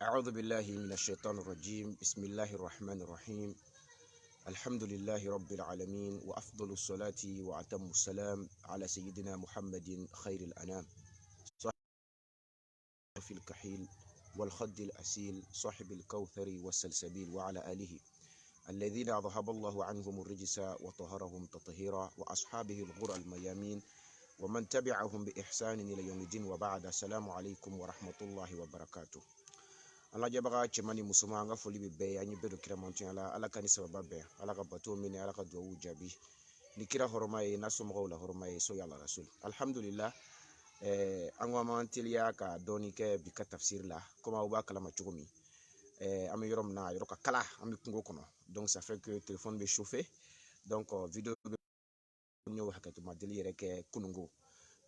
أعوذ بالله من الشيطان الرجيم. بسم الله الرحمن الرحيم. الحمد لله رب العالمين، وأفضل الصلاة وأتم السلام على سيدنا محمد خير الأنام، صاحب في الكحيل والخد الأسيل، صاحب الكوثر والسلسبيل، وعلى آله الذين ذهب الله عنهم الرجس وطهرهم تطهيرا، وأصحابه الغر الميامين، ومن تبعهم بإحسان إلى يوم الدين، وبعد. السلام عليكم ورحمة الله وبركاته. ala jabaga cemani musuma anga foli be be anyi bedo kira mantu ala kani sababa be ala ka bato mini ala ka duwa jabi ni kira horoma ye nasomo la horoma ye so yalla rasul. Alhamdulillah, angwa mantiliya ka doni ke bi ka tafsir la koma uba kala ma chugumi ami yorom na yoro ka kala ami kungo kono, donc ça fait que téléphone be chauffer, donc vidéo nyo hakatu madeli yere ke kunungo,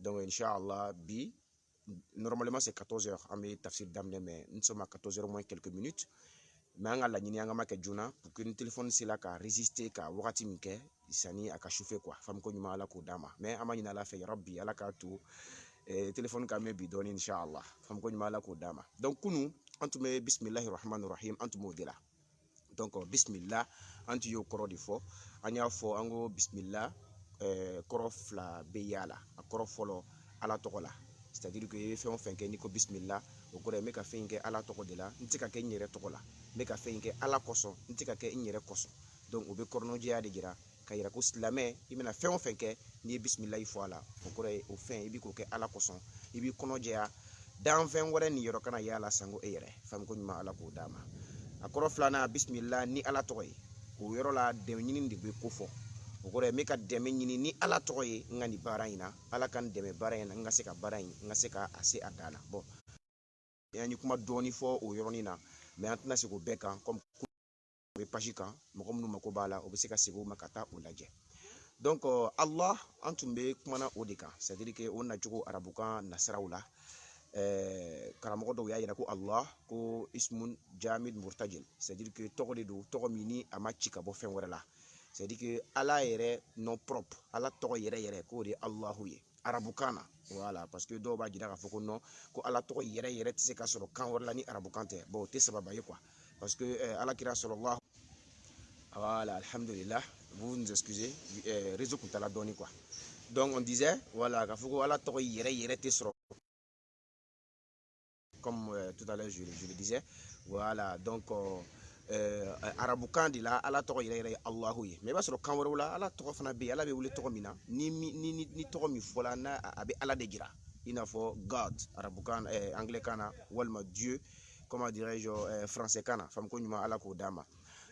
donc inshallah bi normalement c'est 14h ami tafsir damne, mais nous sommes à 14h moins quelques minutes, mais anga la nyini anga make juna pour que le téléphone c'est là ka résister ka wakati mike isani aka chauffer quoi fam ko nyuma ala ko dama, mais ama nyina la fe ya rabbi ala ka tu téléphone ka me bi doni inshallah fam ko nyuma ala ko dama. Donc kunu antume bismillahir rahmanir rahim antumo dela, donc bismillah antu yo koro di fo anya fo ango bismillah koro fla be yala akoro folo ala tokola, c'est-à-dire que ye fɛn o fɛn kɛ n'i ko bismillah o kɔrɔ ye n bɛ ka fɛn kɛ ala tɔgɔ de la, n tɛ ka kɛ n yɛrɛ tɔgɔ la, n bɛ ka fɛn kɛ ala kosɔn, n tɛ ka kɛ n yɛrɛ kosɔn. Donc o bɛ kɔrɔnɔjɛya de jira ka yira ko silamɛ i bɛna fɛn o fɛn kɛ n'i ye bismillah fɔ a la o kɔrɔ ye o fɛn i bɛ k'o kɛ ala kosɔn, i b'i kɔnɔjɛya danfɛn wɛrɛ ni yɔrɔ kana yala sango e yɛrɛ fam ko ɲuman ala k'o d'a ma. A kɔrɔ filanan bismillah ni ala tɔgɔ ye, o yɔrɔ la dɛmɛ ɲini de bɛ ko fɔ, o kɔrɔ ye n bɛ ka dɛmɛ ɲini ni ala tɔgɔ ye n ka nin baara in na, ala ka n dɛmɛ baara in na n ka se ka baara in n ka se ka a se a dan na. Bon an ye kuma dɔɔni fɔ o yɔrɔnin na, mais an tɛna segin o bɛɛ kan, comme o bɛ page kan mɔgɔ minnu mako b'a la o bɛ se ka segin o ma ka taa o lajɛ. Donc Allah an tun bɛ kumana o de kan, c'est à dire que o nacogo arabukan nasaraw la, karamɔgɔ dɔw y'a yira ko Allah ko ismun jamid murtajil, c'est à dire que tɔgɔ de don tɔgɔ min ni a ma ci ka bɔ fɛn wɛrɛ la, c'est à dire que ala yɛrɛ nom propre, ala tɔgɔ yɛrɛ yɛrɛ k'o de ye Allahu ye arabukan na, voilà, parce que dɔw b'a jira k'a fɔ ko non ko ala tɔgɔ yɛrɛ yɛrɛ tɛ se ka sɔrɔ kan wɛrɛ la ni arabukan tɛ. Bon o tɛ sababa ye quoi, parce que ala kira sallallahu, voilà, alhamdulillah, vous nous excusez, réseau kun tala dɔɔni quoi. Donc on disait voilà k'a fɔ ko ala tɔgɔ yɛrɛ yɛrɛ tɛ sɔrɔ comme tout à l'heure je le disais, voilà, donc arabukan de la ala tɔgɔ yɛrɛ yɛrɛ ye Allahu ye, mais i b'a sɔrɔ kan wɛrɛw la ala tɔgɔ fana bɛ yen, ala bɛ wele tɔgɔ min na ni tɔgɔ min fɔla n'a a bɛ ala de jira, i n'a fɔ God arabukan anglais kan na, walima Dieu comment dirais-je français kan na, fam ko ɲuman ala k'o d'a ma.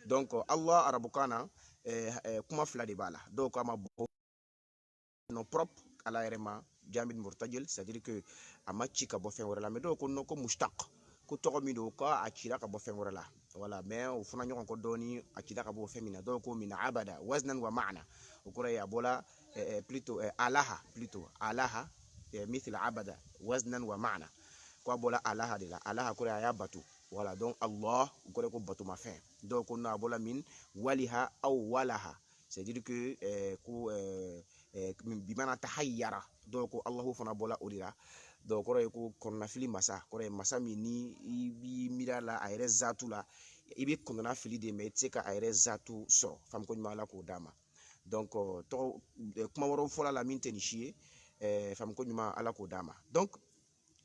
Donc Allah arabukan na kuma fila de b'a la, dɔw k'a ma bɔ nom propre ala yɛrɛ ma jamid murtajil, c'est-à-dire que a ma ci ka bɔ fɛn wɛrɛ la, mais dɔw ko non ko mushtaq ko tɔgɔ min don ka a cira ka bɔ fɛn wɛrɛ la, voilà, mais o fana ɲɔgɔn kɔ dɔɔni a cira ka bɔ fɛn min na, dɔw ko min abada waznan wa ma'na, o kɔrɔ ye a bɔla plutôt alaha mithla abada waznan wa ma'na, ko a bɔla alaha de la, alaha kɔrɔ a y'a bato, voilà, donc Allah o kɔrɔ ko batoma fɛn, dɔw ko non a bɔla min waliha aw walaha, c'est-à-dire que ko bimana tahayyara, dɔw ko Allahu fana bɔla o de la, dɔw kɔrɔ ye ko kɔnɔnafili masa, kɔrɔ ye masa min ni i b'i miiri a la a yɛrɛ zatu la, i bɛ kɔnɔnafili de mais i tɛ se ka a yɛrɛ zatu sɔrɔ, fam ko ɲuman ala k'o d'a ma. Donc tɔgɔ kuma wɛrɛw fɔla la min tɛ nin si ye, fam ko ɲuman ala k'o d'a ma. Donc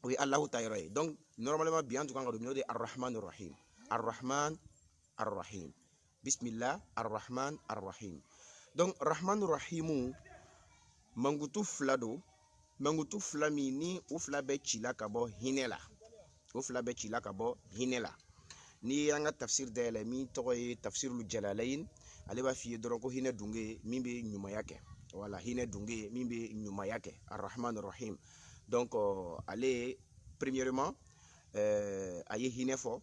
o ye Allahu ta yɔrɔ ye. Donc normalement bi an tun kan ka dominer o de ye arrahman rahim, arrahman arrahim, bismillah arrahman arrahim. Donc rahman rahimu mangutu fila don, mangutu fila min ni o fila bɛɛ cila ka bɔ hinɛ la, o fila bɛɛ cila ka bɔ hinɛ la. Ni an ka tafsir dayɛlɛ min tɔgɔ ye tafsirul jalalayn, ale b'a f'i ye dɔrɔn ko hinɛ dunge min bɛ ɲumanya kɛ, voilà, hinɛ dunge min bɛ ɲumanya kɛ, arrahman rahim. Donc ale premièrement a ye hinɛ fɔ,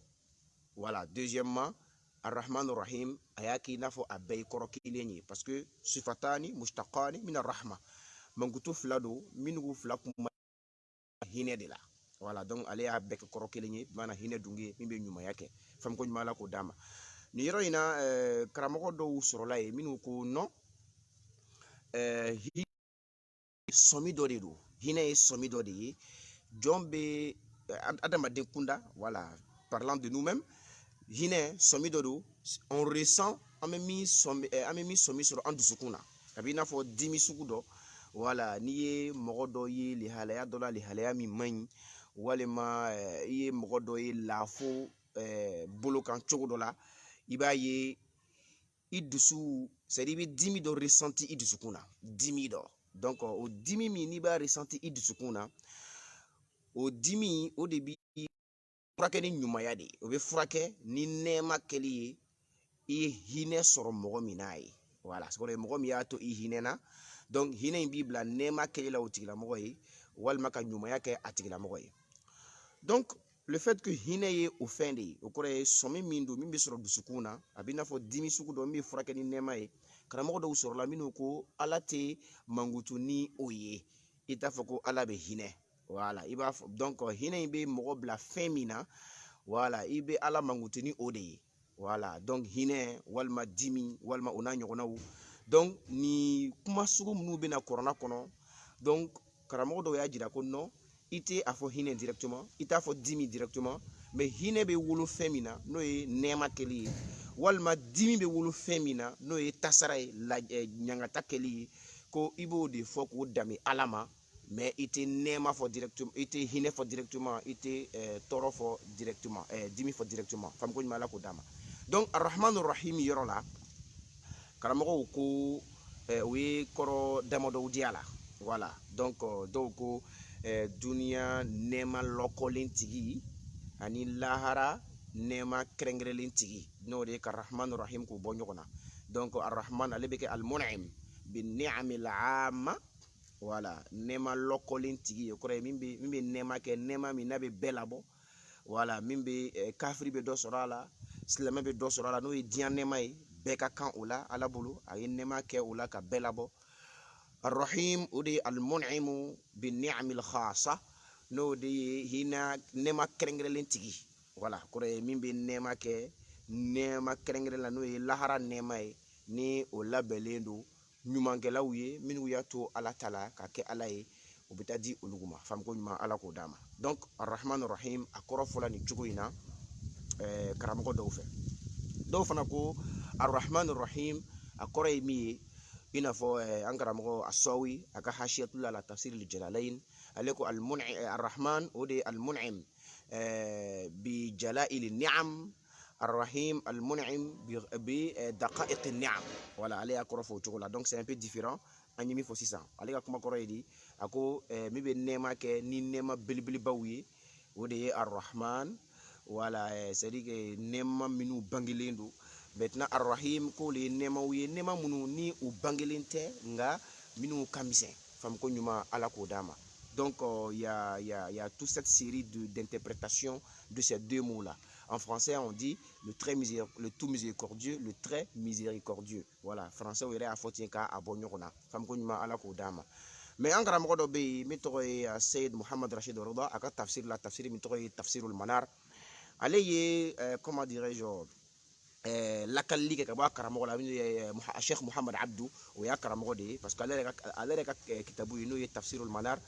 voilà, deuxièmement arrahman rahim a y'a k'i n'a fɔ a bɛɛ ye kɔrɔ kelen ye, parce que sifatani mushtaqani min arrahma, mankutu fila don minnu fila kuma hinɛ de la, voilà, donc ale y'a bɛɛ kɛ kɔrɔ kelen ye, mana hinɛ dunge min bɛ ɲumanya kɛ, fam ko ɲuman ala k'o d'a ma. Nin yɔrɔ in na karamɔgɔ dɔw sɔrɔla ye minnu ko non hinɛ sɔmi dɔ de don, hinɛ ye sɔmi dɔ de ye, jɔn bɛ adamaden kunda, voilà, parlant de nous-mêmes, hinɛ sɔmi dɔ don, on ressent an bɛ min sɔmi sɔrɔ an dusukun na, a b'i n'a fɔ dimi sugu dɔ, voilà, n'i ye mɔgɔ dɔ ye lihalaya dɔ la, lihalaya min man ɲi, walima i ye mɔgɔ dɔ ye laafo bolo kan cogo dɔ la, i b'a ye i dusu, c'est à dire i bɛ dimi dɔ ressenti i dusukun na, dimi dɔ. Donc o dimi min n'i b'a ressenti i dusukun na, o dimi o de bi furakɛ ni ɲumanya de ye, o bɛ furakɛ ni nɛɛma kɛli ye i ye hinɛ sɔrɔ mɔgɔ min n'a ye, voilà, c'est mɔgɔ min y'a to i hinɛna, donc hinɛ in b'i bila nɛɛma kɛli la o tigilamɔgɔ ye, walima ka ɲumanya kɛ a tigilamɔgɔ ye. Donc le fait que hinɛ ye o fɛn de ye, o kɔrɔ ye sɔmi min don min bɛ sɔrɔ dusukun na, a b'i n'a fɔ dimi sugu dɔ min bɛ furakɛ ni nɛɛma ye. Karamɔgɔ dɔw sɔrɔla minnu ko ala tɛ mankutu ni o ye, i t'a fɔ ko ala bɛ hinɛ, voilà, i b'a fɔ donc hinɛ in bɛ mɔgɔ bila fɛn min na, voilà, i bɛ ala mankutu ni o de ye, voilà, donc hinɛ walima dimi walima o n'a ɲɔgɔnnaw, donc ni kuma sugu minnu bɛna kɔrɔna kɔnɔ, donc karamɔgɔ dɔw y'a jira ko non, i tɛ a fɔ hinɛ directement, i t'a fɔ dimi directement, mais hinɛ bɛ wolo fɛn min na n'o ye nɛɛma kɛli ye, walima dimi bɛ wolo fɛn min na n'o ye tasara ye, ɲangata kɛli ye, ko i b'o de fɔ k'o dami ala ma, mais i tɛ nɛɛma fɔ directement, i tɛ hinɛ fɔ directement, i tɛ tɔɔrɔ fɔ directement, dimi fɔ directement, faamu ko ɲuman ala k'o d'a ma. Donc arahmanu rahim yɔrɔ la, karamɔgɔw ko o ye kɔrɔ damadɔw di a la, voilà, donc dɔw ko duniya nɛɛma lɔkɔlen tigi ani lahara nɛɛma kɛrɛnkɛrɛnlen tigi, n'o de ye ka rahmanu rahim k'o bɔ ɲɔgɔn na. Donc arahman ale bɛ kɛ almun'im bi ni'amil amma, voilà, nɛɛma lɔkɔlen tigi, o kɔrɔ ye min bɛ nɛɛma kɛ, nɛɛma min n'a bɛ bɛɛ labɔ, voilà, min bɛ kafiri bɛ dɔ sɔrɔ a la, silamɛ bɛ dɔ sɔrɔ a la, n'o ye diɲɛ nɛɛma ye, bɛɛ ka kan o la ala bolo, a ye nɛɛma kɛ o la ka bɛɛ labɔ. Arrahim o de ye almun'imu bi ni'amil khasa, n'o de ye hinɛ nɛɛma kɛrɛnkɛrɛnlen tigi, voilà, kɔrɔ ye min bɛ nɛɛma kɛ nɛɛma kɛrɛnkɛrɛn la, n'o ye lahara nɛɛma ye, ni o labɛnlen don ɲumankɛlaw ye minnu y'a to ala ta la ka kɛ ala ye, o bɛ taa di olu ma, faamu ko ɲuman ala k'o d'a ma. Donc arrahmanu rahim a kɔrɔ fɔla nin cogo in na karamɔgɔ dɔw fɛ. Dɔw fana ko arrahmanu rahim a kɔrɔ ye min ye, i n'a fɔ an karamɔgɔ asawi a ka hasiyatula la tafsir al-jalalain, ale ko arrahman o de ye almun'im bi jala'il ni'am, arrahim almun'im bi daqa'iq ni'am, voilà, ale y'a kɔrɔ fɔ o cogo la, donc c'est un peu différent, an ye min fɔ sisan, ale ka kuma kɔrɔ ye di, a ko min bɛ nɛɛma kɛ ni nɛɛma belebelebaw ye, o de ye arrahman, voilà, c'est à dire que nɛɛma minnu bangelen don. Maintenant arrahim ko le ye nɛɛmaw ye, nɛɛma minnu ni u bangelen tɛ nka minnu ka misɛn, faamu ko ɲuman ala k'o d'a ma. Donc il y a toute cette série d'interprétations de ces deux mots là. En français on dit le tout miséricordieux, le très miséricordieux, voilà, français o yɛrɛ y'a fɔ ten k'a bɔ ɲɔgɔn na, faamu ko ɲuman ala k'o d'a ma. Mais an karamɔgɔ dɔ bɛ yen min tɔgɔ ye Seyid Muhammad Rashid Rida, a ka tafsir la, tafsir min tɔgɔ ye tafsirul manar, ale ye comment dirais-je lakalili kɛ ka bɔ a karamɔgɔ la, min ye Sheikh Muhammad Abdu, o y'a karamɔgɔ de ye, parce que ale yɛrɛ ka kitabu ye n'o ye tafsirul manar,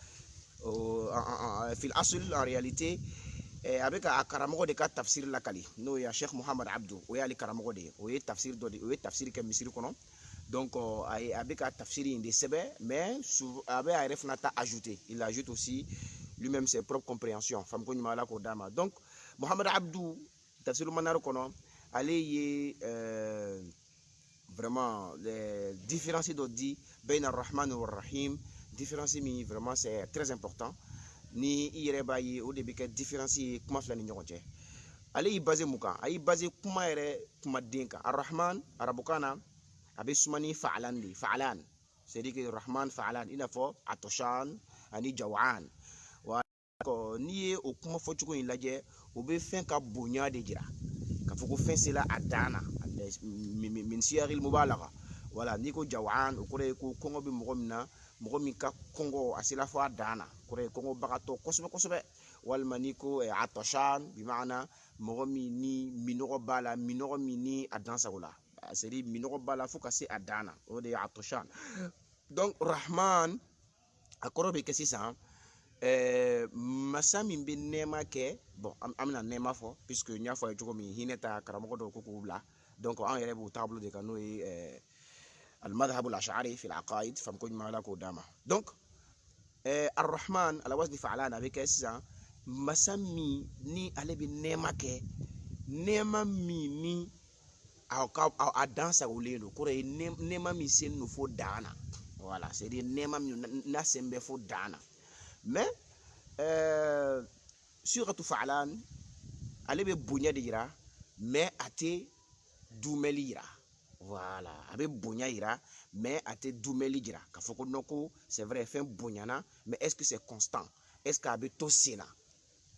fil asl en réalité a bɛ ka a karamɔgɔ de ka tafsir lakali, n'o ye Sheikh Muhammad Abdu, o y'ale karamɔgɔ de ye, o ye tafsir dɔ de, o ye tafsir kɛ misiri kɔnɔ, donc a bɛ ka tafsir in de sɛbɛn, mais a bɛ a yɛrɛ fana ta ajouter, il ajoute aussi lui-même ses propres compréhensions, faamu ko ɲuman ala k'o d'a ma. Donc Muhammad Abdu tafsirul manar kɔnɔ, ale ye vraiment différence dɔ di bayna arrahman wa rahim, différence min vraiment c'est très important, ni i yɛrɛ b'a ye o de bɛ kɛ différence ye kuma fila ni ɲɔgɔn cɛ. Ale y'i basé mun kan? A y'i basé kuma yɛrɛ kumaden kan. Arrahman arabukan na a bɛ suma ni fa'alan de, fa'alan, c'est à dire que rahman fa'alan, i n'a fɔ atoshan ani jawan, n'i ye o kuma fɔcogo in lajɛ, o bɛ fɛn ka bonya de jira, ka fɔ ko fɛn sela a dan na, min siyagil mubalaga, voilà, n'i ko jawan o kɔrɔ ye ko kɔngɔ bɛ mɔgɔ min na, mɔgɔ min ka kɔngɔ a sela fɔ a dan na, kɔrɔ ye kɔngɔbagatɔ kosɛbɛ kosɛbɛ, walima n'i ko atoshan bi maana mɔgɔ min ni minɔgɔ b'a la, minɔgɔ min ni a dansago la, c'est à dire minɔgɔ b'a la fo ka se a dan na, o de ye atoshan. Donc rahman a kɔrɔ bɛ kɛ sisan masa min bɛ nɛɛma kɛ bon an bɛna nɛɛma fɔ puisque n y'a fɔ a ye cogo min hinɛ ta karamɔgɔ dɔw ko k'u bila donc an yɛrɛ b'u taabolo de kan n'o ye al-madhhab al-ash'ari fi al-aqaid fam ko ɲuman ala k'o d'a ma donc ar-rahman ala wazni fa'alan a bɛ kɛ sisan masa min ni ale bɛ nɛɛma kɛ nɛɛma min ni a dan sagolen don kɔrɔ ye nɛɛma min sen no fo dan na voilà c'est à dire nɛɛma min n'a sen bɛ fo dan na mais suratu fa'alan ale bɛ bonya de yira mais a tɛ dumɛli yira voilà a bɛ bonya yira mais a tɛ dumɛli yira k'a fɔ ko non ko c'est vrai fɛn bonyana mais est-ce que c'est constant est-ce que a bɛ to sen na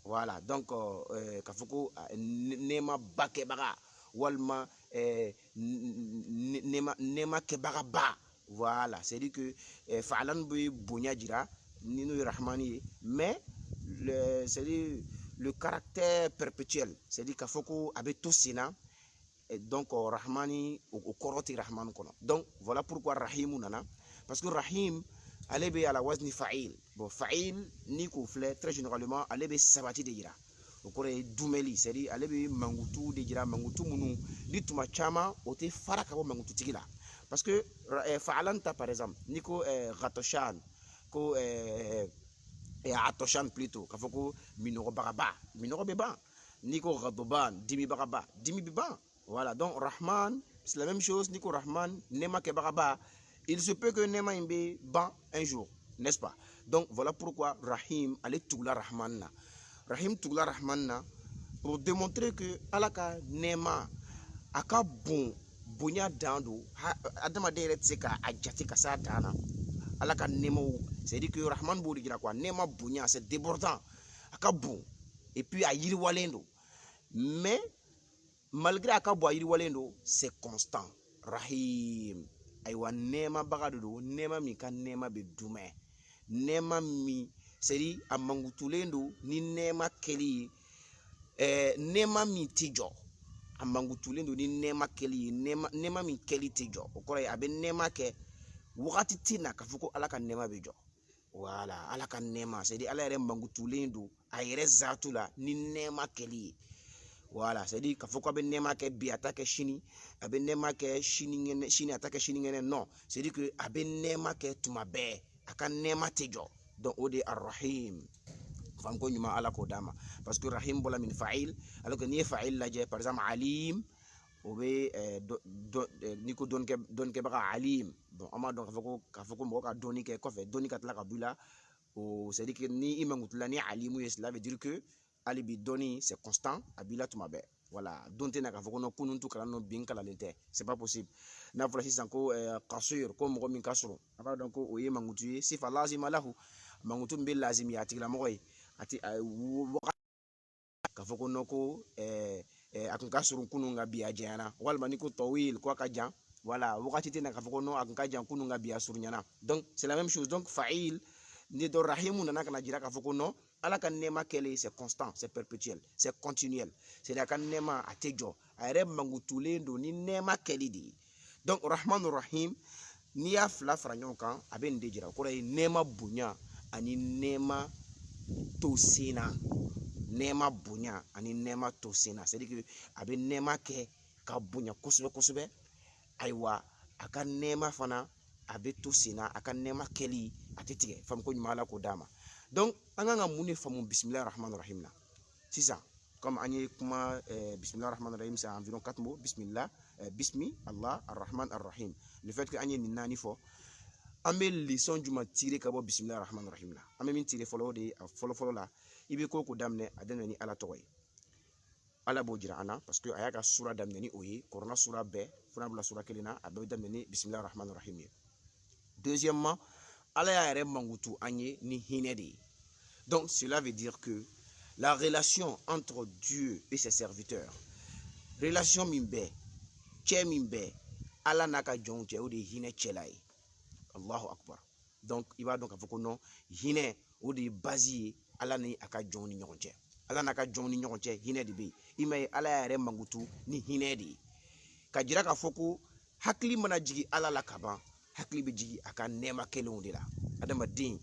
voilà donc k'a fɔ ko nɛɛma ba kɛbaga walima nɛɛma kɛbaga ba voilà c'est à dire que fa'alan bɛ bonya jira ni n'o ye rahmani ye mais c'est-à-dire le caractère perpétuel c'est-à-dire k'a fɔ ko a bɛ to sen na donc rahmani o kɔrɔ tɛ rahmani kɔnɔ donc voilà pourquoi rahimu nana parce que rahim ale bɛ ala wazni fa'il bon fa'il ni k'o filɛ très généralement ale bɛ sabati de jira o kɔrɔ ye dumɛli c'est à dire ale bɛ mankutu de jira mankutu minnu ni tuma caman o tɛ fara ka bɔ mankututigi la parce que fa'alan ta par exemple ni ko ghatoshan ko atoshan plutôt k'a fɔ ko minɔgɔbagaba minɔgɔ bɛ ban ni ko ghadban dimibagaba dimi bɛ ban voilà donc rahman c'est la même chose ni ko rahman nɛɛma kɛbagaba il se peut que nɛɛma in bɛ ban un jour n'est-ce pas donc voilà pourquoi rahim ale tugula rahman na rahim tugula rahman na pour démontrer que ala ka nɛɛma a ka bon bonya dan don adamaden yɛrɛ tɛ se k'a jate ka s'a dan na ala ka nɛɛmaw c'est à dire que rahman b'o de jira quoi nɛɛma bonya c'est débordant a ka bon et puis a yiriwalen don mais malgré a ka bon a yiriwalen don c'est constant rahim ayiwa nɛɛmabaga de don nɛɛma min ka nɛɛma bɛ dumɛ nɛɛma min c'est à dire a mankutulen don ni nɛɛma kɛli ye nɛɛma min tɛ jɔ a mankutulen don ni nɛɛma kɛli ye nɛɛma min kɛli tɛ jɔ o kɔrɔ ye a bɛ nɛɛma kɛ wagati tɛ na k'a fɔ ko ala ka nɛɛma bɛ jɔ voilà ala ka nɛɛma c'est à dire ala yɛrɛ mankutulen don a yɛrɛ zaatu la ni nɛɛma kɛli ye voilà c'est à dire k'a fɔ ko a bɛ nɛɛma kɛ bi a ta kɛ sini a bɛ nɛɛma kɛ sini a ta kɛ sinikɛnɛ non c'est à dire que a bɛ nɛɛma kɛ tuma bɛɛ a ka nɛɛma tɛ jɔ donc o de ye ar-rahim fam ko ɲuman ala k'o d'a ma parce que rahim bɔla min fa'il alors que n'i ye fa'il lajɛ par exemple alim o bɛ n'i ko dɔnnikɛbaga alim bon an b'a dɔn k'a fɔ ko mɔgɔ ka dɔnni kɛ kɔfɛ dɔnni ka tila ka bɔ i la o c'est à dire que ni i mankutula ni alimu ye cela veut dire que hali bi dɔnni c'est constant a b'i la tuma bɛɛ voilà don tɛ na k'a fɔ ko kunun tu kalan nɔ bin kalalen tɛ c'est pas possible n'a fɔra sisan ko kasir ko mɔgɔ min ka surun a b'a dɔn ko o ye mankutu ye sifa lazima lahu mankutu min bɛ lazimi a tigilamɔgɔ ye a ti k'a fɔ ko non ko a kun ka surun kunun nka bi a janyana walima ni ko tawil ko a ka jan voilà wagati tɛ na k'a fɔ ko non a kun ka jan kunun nka bi a surunyana donc c'est la même chose donc fa'il ni dɔ rahimu nana ka na jira k'a fɔ ko non ala ka nɛɛma kɛlen c'est constant c'est perpétuel c'est continuel c'est à dire a ka nɛɛma a tɛ jɔ a yɛrɛ mankutulen don ni nɛɛma kɛli de ye donc rahmanu rahim n'i y'a fila fara ɲɔgɔn kan a bɛ nin de jira o kɔrɔ ye nɛɛma bonya ani nɛɛma to sen na nɛɛma bonya ani nɛɛma to sen na c'est à dire que a bɛ nɛɛma kɛ ka bonya kosɛbɛ kosɛbɛ ayiwa a ka nɛɛma fana a bɛ to sen na a ka nɛɛma kɛli a tɛ tigɛ faamu ko ɲuman ala k'o d'a ma donc an kan ka mun de faamu bisimilahi rahmani rahim na sisan comme an ye kuma bisimilahi rahmani rahim c'est environ 4 mots bismillah bismi allah arrahman arrahim le fait que an ye nin naani fɔ an bɛ leçon jumɛn tirer ka bɔ bisimilahi rahmani rahim na an bɛ min tirer fɔlɔ o de ye a fɔlɔfɔlɔ la i bɛ ko daminɛ a daminɛ ni ala tɔgɔ ye ala b'o jira an na parce que a y'a ka sura daminɛ ni o ye kuranɛ sura bɛɛ fo n'a bila sura kelen na a bɛɛ bɛ daminɛ ni bisimilahi rahmani rahim ye deuxièmement ala y'a yɛrɛ mankutu an ye ni hinɛ de ye donc cela veut dire que la relation entre Dieu et ses serviteurs relation min bɛ cɛ min bɛ ala n'a ka jɔnw cɛ o de ye hinɛ cɛla ye allahu akbar donc i b'a dɔn k'a fɔ ko non hinɛ o de ye base ye ala ni a ka jɔnw ni ɲɔgɔn cɛ ala n'a ka jɔnw ni ɲɔgɔn cɛ hinɛ de bɛ yen i m'a ye ala y'a yɛrɛ mankutu ni hinɛ de ye ka jira k'a fɔ ko hakili mana jigin ala la ka ban hakili bɛ jigin a ka nɛɛma kelenw de la adamaden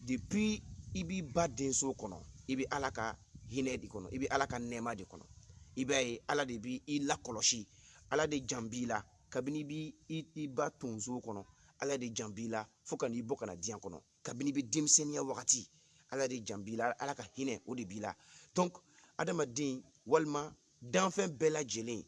depuis ibi ba denso kono ibi ala ka hinɛ di kono ibi ala ka nɛɛma de kono i b'a ye ala de bi i lakɔlɔsi ala de jan b'i la kabini bi i ba tonso kono ala de jan b'i la fo ka n'i bɔ kana diɲɛ kɔnɔ kabini bi denmisɛnniya wagati ala de jan b'i la ala ka hinɛ o de b'i la donc adamaden walima danfɛn bɛɛ lajɛlen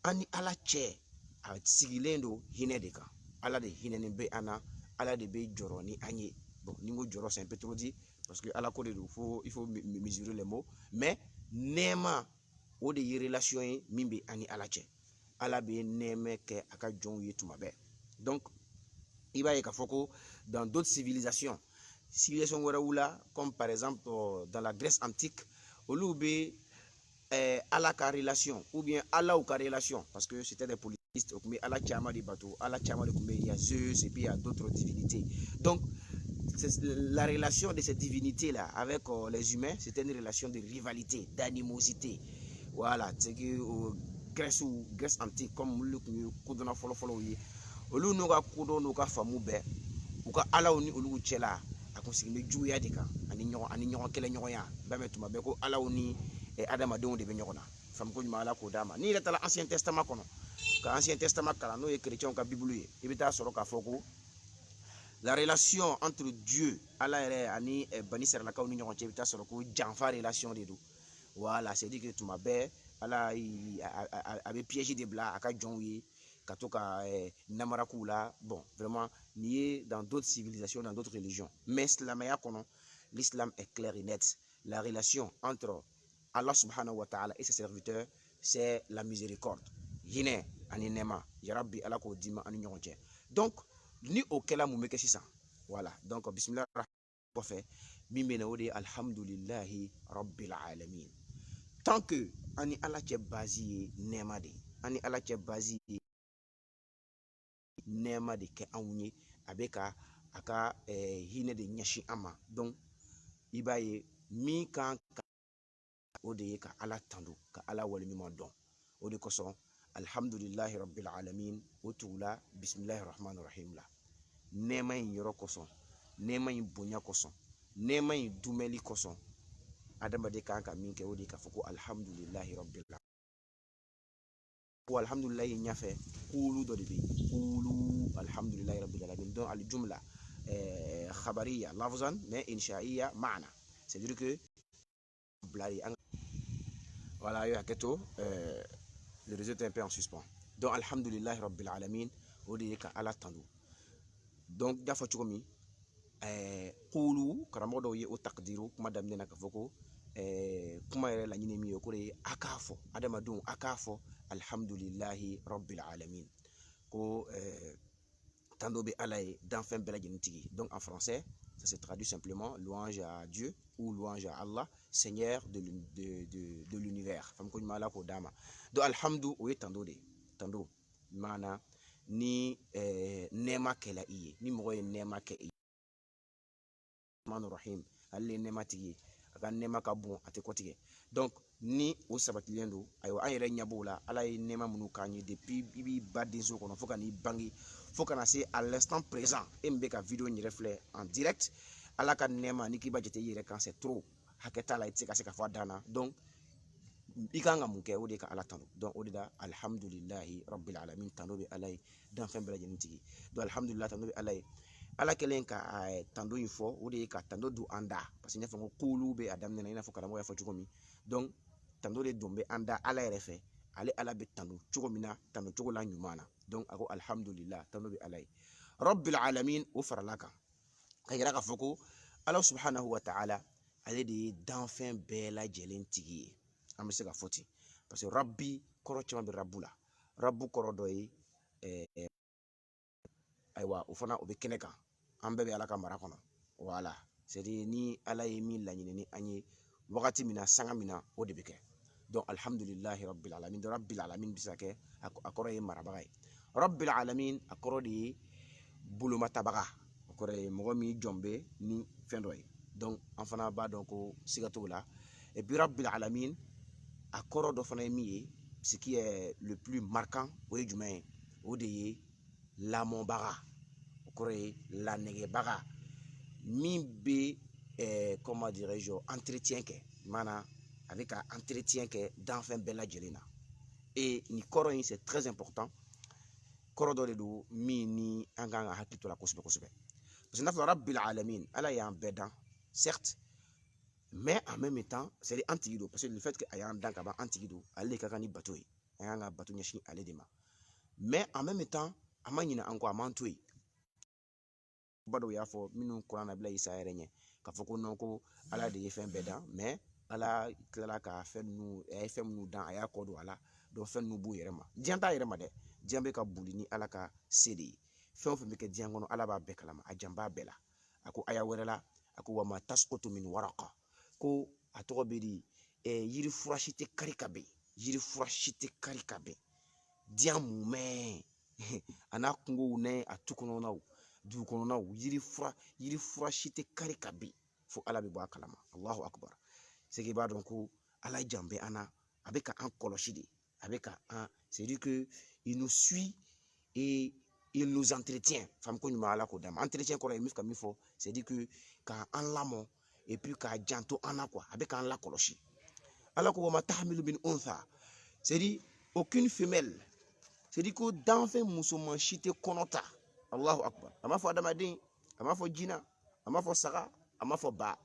an ni ala cɛ a sigilen don hinɛ de kan ala de hinɛnen bɛ an na ala de bɛ jɔrɔ ni an ye bon ni n ko jɔrɔ c'est un peu trop dit parce que ala ko de don il faut mesurer les mots mais nɛɛma o de ye relation ye min bɛ an ni ala cɛ ala bɛ nɛɛmɛ kɛ a ka jɔnw ye tuma bɛɛ donc i b'a ye k'a fɔ ko dans d'autres civilisations wɛrɛw la comme par exemple dans la Grèce antique olu bɛ ala ka relation ou bien alaw ka relation parce que c'était des polythéistes o tun bɛ ala caman de bato ala caman de tun bɛ il y a Zeus et puis il y a d'autres divinités donc la relation de ces divinités là avec les humains c'était une relation de rivalité d'animosité voilà c'est que Grèce antique comme olu tun ye kodɔnna fɔlɔfɔlɔw ye olu n'u ka kodɔn n'u ka faamu bɛɛ u ka alaw ni olu cɛla a kun sigin bɛ juguya de kan ani ɲɔgɔn kɛlɛ ɲɔgɔnya bɛɛ mɛn tuma bɛɛ ko alaw ni adamadenw de bɛ ɲɔgɔn na faamu ko ɲuman ala k'o d'a ma n'i yɛrɛ taara ancien testament kɔnɔ ka ancien testament kalan n'o ye chrétienw ka bible ye i bɛ taa sɔrɔ k'a fɔ ko la relation entre Dieu ala yɛrɛ ani bani israilakaw ni ɲɔgɔn cɛ i bɛ taa sɔrɔ ko janfa relation de don voilà c'est dire que tuma bɛɛ ala a bɛ piège de bila a ka jɔnw ye ka to ka namara k'u la bon vraiment n'i ye dans d'autres civilisations dans d'autres religions mais silamɛya kɔnɔ l'islam est clair et net la relation entre Allah subhanahu wa ta'ala et ses serviteurs c'est la miséricorde hinɛ ani nɛɛma yarabi ala k'o d'i ma ani ɲɔgɔn cɛ donc ni o kɛla mun bɛ kɛ sisan voilà donc bismillah kɔfɛ min bɛ na o de ye alhamdulillahi rabbil alamin tant que an ni ala cɛ base ye nɛɛma de an ni ala cɛ base ye nɛɛma de kɛ anw ye a bɛ ka a ka hinɛ de ɲɛsin an ma donc i b'a ye min kan ka o de ye ka ala tando ka ala waleɲuman dɔn o de kosɔn alhamdulillahi rabbil alamin o tugula bismillahi rahmani rahim la nɛɛma in yɔrɔ kosɔn nɛɛma in bonya kosɔn nɛɛma in dumɛli kosɔn adamaden kan ka min kɛ o de ye k'a fɔ ko alhamdulillahi rabbil alamin ko alhamdulillahi ɲafɛ kulu dɔ de bɛ yen kulu alhamdulillahi rabbil alamin donc aljumla khabariya lafzan mais inshaiya maana c'est à dire que voilà yo hakɛ to le réseau est un peu en suspens donc alhamdulillahi rabbil alamin o de ye ka ala tando donc y'a fɔ cogo min kulu karamɔgɔ dɔw ye o takdiru kuma daminɛ na k'a fɔ ko kuma yɛrɛ laɲini min ye ko de ye a k'a fɔ adamadenw a k'a fɔ alhamdulillahi rabbil alamin ko tando bɛ ala ye danfɛn bɛɛ lajɛlen tigi donc en français ça se traduit simplement louange à Dieu ou louange à Allah Seigneur de l'univers fam ko ɲuman ala k'o d'a ma donc alhamdu o ye tando de ye tando maana ni nɛɛma kɛla i ye ni mɔgɔ ye nɛɛma kɛ i ye rahman rahim ale ye nɛɛma tigi ye a ka nɛɛma ka bon a tɛ kɔtigɛ donc ni o sabatilen don ayiwa an yɛrɛ ɲɛ b'o la ala ye nɛɛma minnu k'an ye depuis i b'i ba denso kɔnɔ fo ka n'i bange fo ka na se à l'instant présent e min bɛ ka vidéo in yɛrɛ filɛ en direct ala ka nɛɛma ni k'i b'a jate i yɛrɛ kan c'est trop hakɛ t'a la i tɛ se ka se ka fɔ a dan na donc i kan ka mun kɛ o de ka ala tando donc o de la alhamdulillahi rabbil alamin tando bɛ ala ye danfɛn bɛɛ lajɛlen tigi donc alhamdulillah tando bɛ ala ye ala kɛlen ka tando in fɔ o de ye ka tando don an da parce que n y'a fɔ ko kulu bɛ a daminɛ na i n'a fɔ karamɔgɔ y'a fɔ cogo min donc tando de don bɛ an da ala yɛrɛ fɛ ale ala bɛ tando cogo min na tando cogo la ɲuman na donc a ko alhamdulillah tando bɛ ala ye rabbil alamin o farala kan ka yira k'a fɔ ko ala subhanahu wa ta'ala ale de ye danfɛn bɛɛ lajɛlen tigi ye an bɛ se ka fɔ ten parce que rabbi kɔrɔ caman bɛ rabu la rabu kɔrɔ dɔ ye ayiwa o fana o bɛ kɛnɛ kan an bɛɛ bɛ ala ka mara kɔnɔ voilà c'est à dire ni ala ye min laɲini ni an ye wagati min na sanga min na o de bɛ kɛ donc alhamdulillahi rabbil alamin donc rabbil alamin bɛ se ka kɛ a kɔrɔ ye marabaga ye rabbil alamin a kɔrɔ de ye bolomatabaga o kɔrɔ ye mɔgɔ min jɔn bɛ ni fɛn dɔ ye donc an fana b'a dɔn ko siga t'o la et puis rabbil alamin a kɔrɔ dɔ fana ye min ye ce qui est le plus marquant o ye jumɛn ye o de ye lamɔbaga o kɔrɔ ye lanɛgɛbaga min bɛ comment dirais-je, entretien kɛ mana a bɛ ka entretien kɛ danfɛn bɛɛ lajɛlen na. Et ni kɔrɔ in c'est très important, kɔrɔ dɔ de don min ni an kan ka hakili to la kosɛbɛ kosɛbɛ. Parce que n'a fɔra rabbil alamin, ala y'an bɛɛ dan, certes, mais en même temps c'est an tigi don, parce que le fait que a y'an dan ka ban an tigi don, ale de ka kan ni bato ye, an y'an ka bato ɲɛsin ale de ma. Mais en même temps a ma ɲinɛ an kɔ, a m'an to yen. Ba dɔw y'a fɔ minnu kuranna bila Isa yɛrɛ ɲɛ k'a fɔ ko non ko ala de ye fɛn bɛɛ dan, mais ala tilala ka fɛn ninnu, a ye fɛn minnu dan a y'a kɔ don a la, donc fɛn ninnu b'u yɛrɛ ma. Diɲɛ t'a yɛrɛ ma dɛ, diɲɛ bɛ ka boli ni ala ka se de ye. Fɛn o fɛn bɛ kɛ diɲɛ kɔnɔ ala b'a bɛɛ kalama, a jan b'a bɛɛ la. A ko aya wɛrɛ la, a ko wa ma tasqutu min waraqa, ko a tɔgɔ bɛ di yiri fura si tɛ kari ka bɛn, yiri fura si tɛ kari ka bɛn. Diɲɛ mumɛ a n'a kungow n'a a tu kɔnɔnaw, dugu kɔnɔnaw, yiri fura si tɛ kari ka bin fo ala bɛ bɔ a kalama. Allahu akbar. C'est que i b'a dɔn ko ala jan bɛ an na, a bɛ ka an kɔlɔsi de, a bɛ ka an, c'est dire que il nous suit et il nous entretient. Faamu ko ɲuman ala k'o d'an ma. Entretien kɔrɔ ye min ka min fɔ, c'est dire que ka an lamɔ et puis k'a janto an na quoi, a bɛ k'an lakɔlɔsi. Ala ko wa ma tahmilu min untha, c'est dire aucune femelle, c'est dire ko danfɛn musoman si tɛ kɔnɔ ta. Allahu akbar. A m'a fɔ adamaden, a m'a fɔ jinɛ, a m'a fɔ saga, a m'a fɔ ba.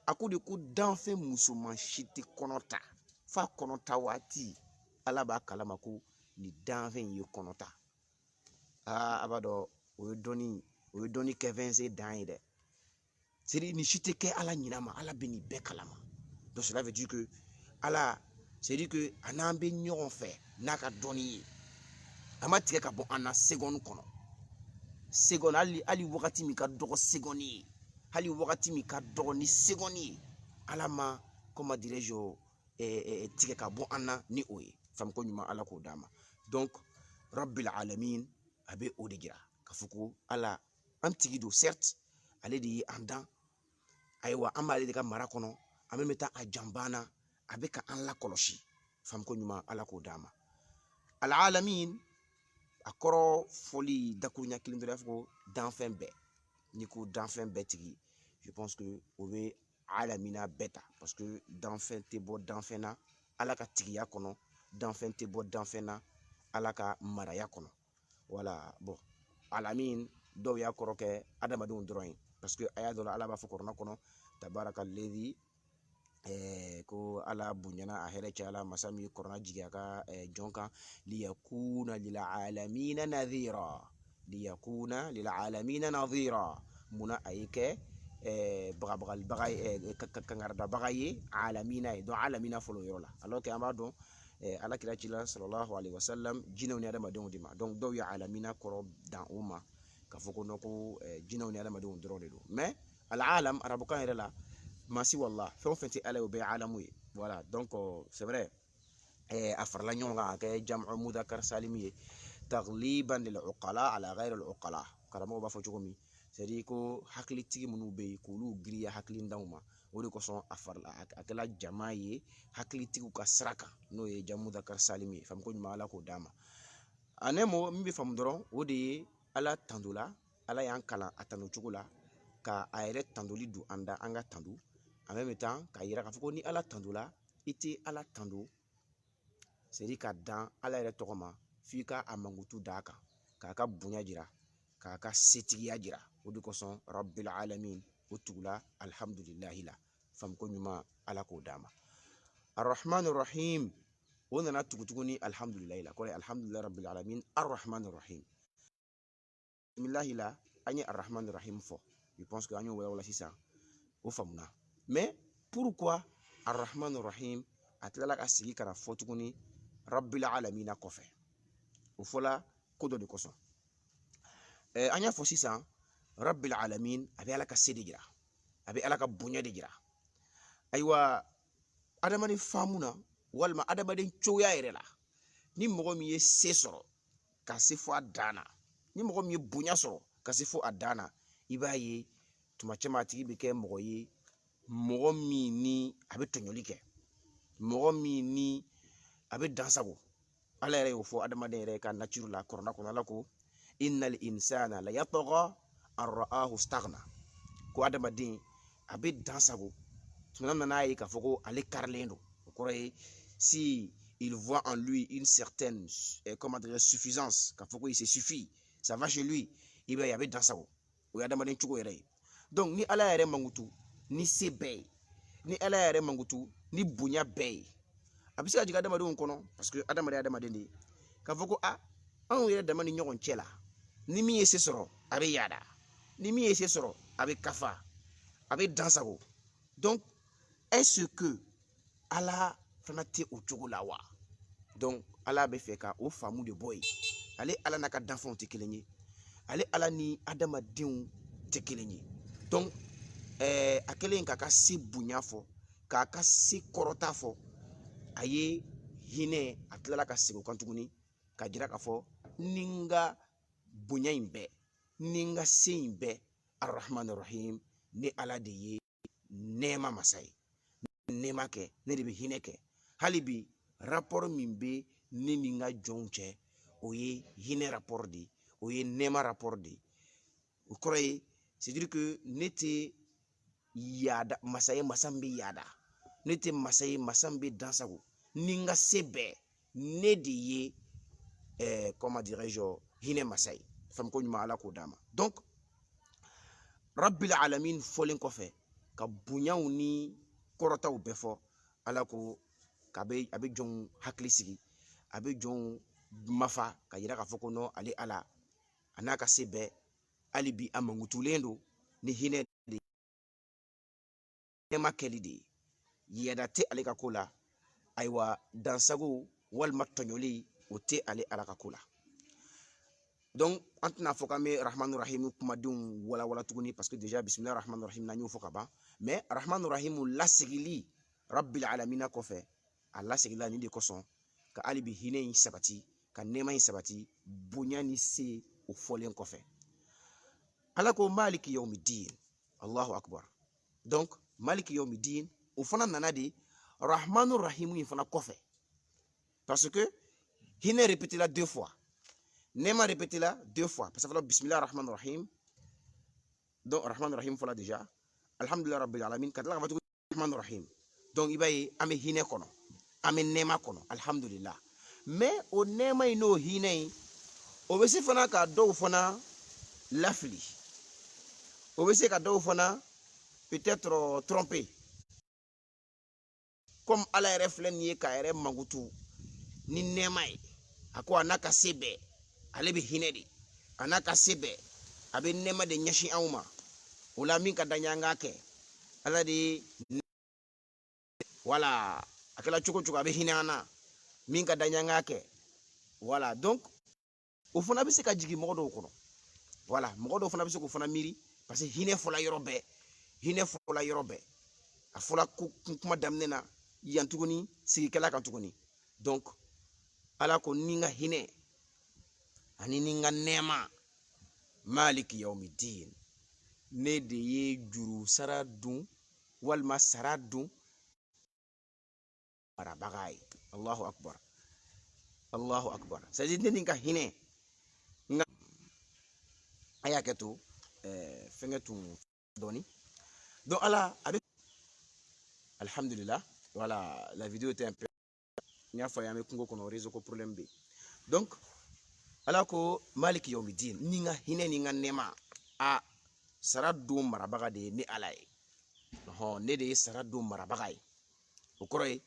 A ko de ko danfɛn musoman si tɛ kɔnɔ ta. F'a kɔnɔ ta waati ala b'a kalama ko ni danfɛn in ye kɔnɔ ta. A b'a dɔn o ye dɔnni kɛ fɛn se dan ye dɛ. C'est dire ni si tɛ kɛ ala ɲinɛ ma, ala bɛ nin bɛɛ kalama. Donc cela veut dire que ala, c'est dire que a n'an bɛ ɲɔgɔn fɛ n'a ka dɔnni ye, a ma tigɛ ka bɔ an na seconde kɔnɔ. Seconde, hali wagati min ka dɔgɔ seconde ye, hali wagati min ka dɔgɔ ni seconde ye, ala ma, comment dirais-je, tigɛ ka bɔ an na ni o ye. Faamu ko ɲuman ala k'o d'an ma. Donc rabbil alamin a bɛ o de jira k'a fɔ ko ala an tigi don, certes ale de ye an dan, ayiwa an b'ale de ka mara kɔnɔ, an bɛ taa a janba na, a bɛ ka an lakɔlɔsi. Faamu ko ɲuman ala k'o d'an ma. Al alamin a kɔrɔ fɔli dakuruɲa kelen dɔrɔn, i b'a fɔ ko danfɛn bɛɛ. N'i ko danfɛn bɛɛ tigi, je pense que o bɛ alamina bɛɛ ta, parce que danfɛn tɛ bɔ danfɛn na ala ka tigiya kɔnɔ, danfɛn tɛ bɔ danfɛn na ala ka maraya kɔnɔ. Voilà, bon, alamin dɔw y'a kɔrɔ kɛ adamadenw dɔrɔn ye, parce que a y'a dɔ la ala b'a fɔ kuranɛ kɔnɔ tabarakalezi, ko ala bonyana a hɛrɛ cayala masa min ye kuranɛ jigin a ka jɔn kan, liyakuna lilalamina nadhira, liyakuna lilalamina nadhira. Munna a ye kɛ bagabagalibaga ye, kangaradabaga ye alamina ye, donc alamina fɔlɔ yɔrɔ la, alors que an b'a dɔn alakira cila sallallahu alaihi wasallam jinɛw ni adamadenw de ma, donc dɔw ye alamina kɔrɔ dan o ma k'a fɔ ko non ko jinɛw ni adamadenw dɔrɔn de don. Mais alalam arabukan yɛrɛ la, masi wallah, fɛn o fɛn tɛ ala ye o bɛɛ ye alamu ye. Voilà, donc c'est vrai, a farala ɲɔgɔn kan a kɛ jamu mudakar salimi ye, tagliban lil uqala ala ghayr al uqala. Karamɔgɔ b'a fɔ cogo min, c'est dire ko hakilitigi minnu bɛ yen k'olu giriya hakilidaw ma, o de kosɔn a farala a kɛla jama ye hakilitigiw ka sira kan, n'o ye jamu mudakar salimi ye. Faamu ko ɲuman ala k'o d'an ma. A nɛmɔ min bɛ faamu dɔrɔn o de ye ala tanto la, ala y'an kalan a tanto cogo la, ka a yɛrɛ tantoli don an da, an ka tanto, en même temps k'a yira k'a fɔ ko ni ala tanto la, i tɛ ala tanto, c'est dire ka dan ala yɛrɛ tɔgɔ ma f'i ka a mankutu d'a kan, k'a ka bonya jira, k'a ka setigiya jira. O de kosɔn rabbil alamin o tugula alhamdulilahi la. Faamu ko ɲuman ala k'o d'an ma. Arrahman rahim o nana tugu tuguni alhamdulilahi la, kɔrɔ alhamdulilahi rabbil alamin arrahman rahim. Bismillahi la, an ye arrahman rahim fɔ, je pense que an y'o wɛrɛw la sisan, o faamuna. Mais pourquoi arrahman rahim a tilala ka sigi ka na fɔ tuguni rabbil alamina kɔfɛ? O fɔla ko dɔ de kosɔn. An y'a fɔ sisan rabbil alamin a bɛ ala ka se de jira, a bɛ ala ka bonya de jira. Ayiwa adamaden faamu na walima adamaden cogoya yɛrɛ la, ni mɔgɔ min ye se sɔrɔ ka se fo a dan na, ni mɔgɔ min ye bonya sɔrɔ ka se fo a dan na, i b'a ye tuma caman a tigi bɛ kɛ mɔgɔ ye, mɔgɔ min ni a bɛ tɔɲɔli kɛ, mɔgɔ min ni a bɛ dansago. Ala yɛrɛ y'o fɔ adamaden yɛrɛ ka nature la kuranɛ kɔnɔ, ala ko innal insana la yatgha an ra'ahu staghna, ko adamaden a bɛ dan sago tuma nana ye k'a fɔ ko ale karilen don o kɔrɔ ye si il voit en lui une certaine comment dire suffisance k'a fɔ ko il se suffit ça va chez lui i b'a ye a bɛ dan sago o ye adamaden cogo yɛrɛ ye donc ni ala yɛrɛ mankutu ni se bɛɛ ye ni ala yɛrɛ mankutu ni bonya bɛɛ ye a bɛ se ka jigin adamadenw kɔnɔ parce que adamaden ye adamaden de ye k'a fɔ ko a anw yɛrɛ dama ni ɲɔgɔn cɛ la ni min ye se sɔrɔ a bɛ yaada ni min ye se sɔrɔ a bɛ kafa a bɛ dan sago donc est-ce que ala fana tɛ o cogo la wa donc ala bɛ fɛ ka o faamu de bɔ yen ale ala n'a ka danfɛnw tɛ kelen ye ale ala ni adamadenw tɛ kelen ye donc a kɛlen k'a ka se bonya fɔ k'a ka se kɔrɔta fɔ a ye hinɛ a tilala ka segin o kan tuguni ka jira k'a fɔ ni n ka bonya in bɛɛ ni n ka se in bɛɛ arahman rahim ne ala de ye nɛɛma masa ye nɛɛma kɛ ne de bɛ hinɛ kɛ hali bi rapport min bɛ ne ni n ka jɔnw cɛ o ye hinɛ rapport de ye o ye nɛɛma rapport de ye o kɔrɔ ye c'est à dire que ne tɛ yaada masa ye masa min bɛ yaada ne tɛ masa ye masa min bɛ dansago ni n ka se bɛɛ ne de ye comment dirais-je hinɛ masa ye faamuko ɲuman ala k'o d'a ma donc rabbil alamin fɔlen kɔfɛ ka bonyaw ni kɔrɔtaw bɛɛ fɔ ala ko a bɛ jɔnw hakili sigi a bɛ jɔnw mafa ka yira k'a fɔ ko non ale ala a n'a ka se bɛɛ hali bi a mankutulen don ni hinɛ de nɛɛma kɛli de ye yɛda tɛ ale ka ko la ayiwa dansago walima tɔɲɔli o tɛ ale ala ka ko la donc an tɛna fɔ k'an bɛ rahmanu rahim kumadenw walawala tuguni parce que déjà bisimilahi rahmanu rahim n'an y'o fɔ ka ban mais rahmanu rahim lasegili rabbil alamina kɔfɛ a lasegila nin de kosɔn ka hali bi hinɛ in sabati ka nɛɛma in sabati bonya ni se o fɔlen kɔfɛ ala ko maliki yawmiddin allahu akbar donc maliki yawmiddin o fana nana de rahmanu rahim in fana kɔfɛ parce que hinɛ répété la 2 fois nɛɛma répété la 2 fois parce que fɔlɔ bisimilahi rahmanu rahim donc rahmanu rahim fɔla déjà alhamdulilahi rabbil alamin ka tila ka fɔ tuguni rahmanu rahim donc i b'a ye an bɛ hinɛ kɔnɔ an bɛ nɛɛma kɔnɔ alhamdulillah mais o nɛɛma in n'o hinɛ in o bɛ se fana ka dɔw fana lafili o bɛ se ka dɔw fana peut-être tromper comme ala yɛrɛ filɛ nin ye k'a yɛrɛ mankutu ni nɛɛma ye a ko a n'a ka se bɛɛ ale bɛ hinɛ de a n'a ka se bɛɛ a bɛ nɛɛma de ɲɛsin anw ma o la min ka d'an ye an k'a kɛ ala de ye voilà a kɛra cogo cogo a bɛ hinɛ an na min ka d'an ye an k'a kɛ voilà donc o fana bɛ se ka jigin mɔgɔ dɔw kɔnɔ voilà mɔgɔ dɔw fana bɛ se k'o fana miiri parce que hinɛ fɔla yɔrɔ bɛɛ hinɛ fɔla yɔrɔ bɛɛ a fɔla kuma daminɛ na yan tuguni sigikɛla kan tuguni donc ala ko ni n ka hinɛ ani ni n ka nɛɛma maliki yawmiddin ne de ye juru sara dun walima sara dun marabaga ye allahu akbar allahu akbar c'est à dire ne ni n ka hinɛ n ka a y'a kɛ to fɛngɛ tun dɔɔni donc ala a bɛ alhamdulillah voilà la vidéo était un peu n y'a fɔ a ye an bɛ kungo kɔnɔ réseau ko problème bɛ yen donc ala ko maliki yawmiddin ni n ka hinɛ ni n ka nɛɛma a sara don marabaga de ye ne ala ye ne de ye sara don marabaga ye o kɔrɔ ye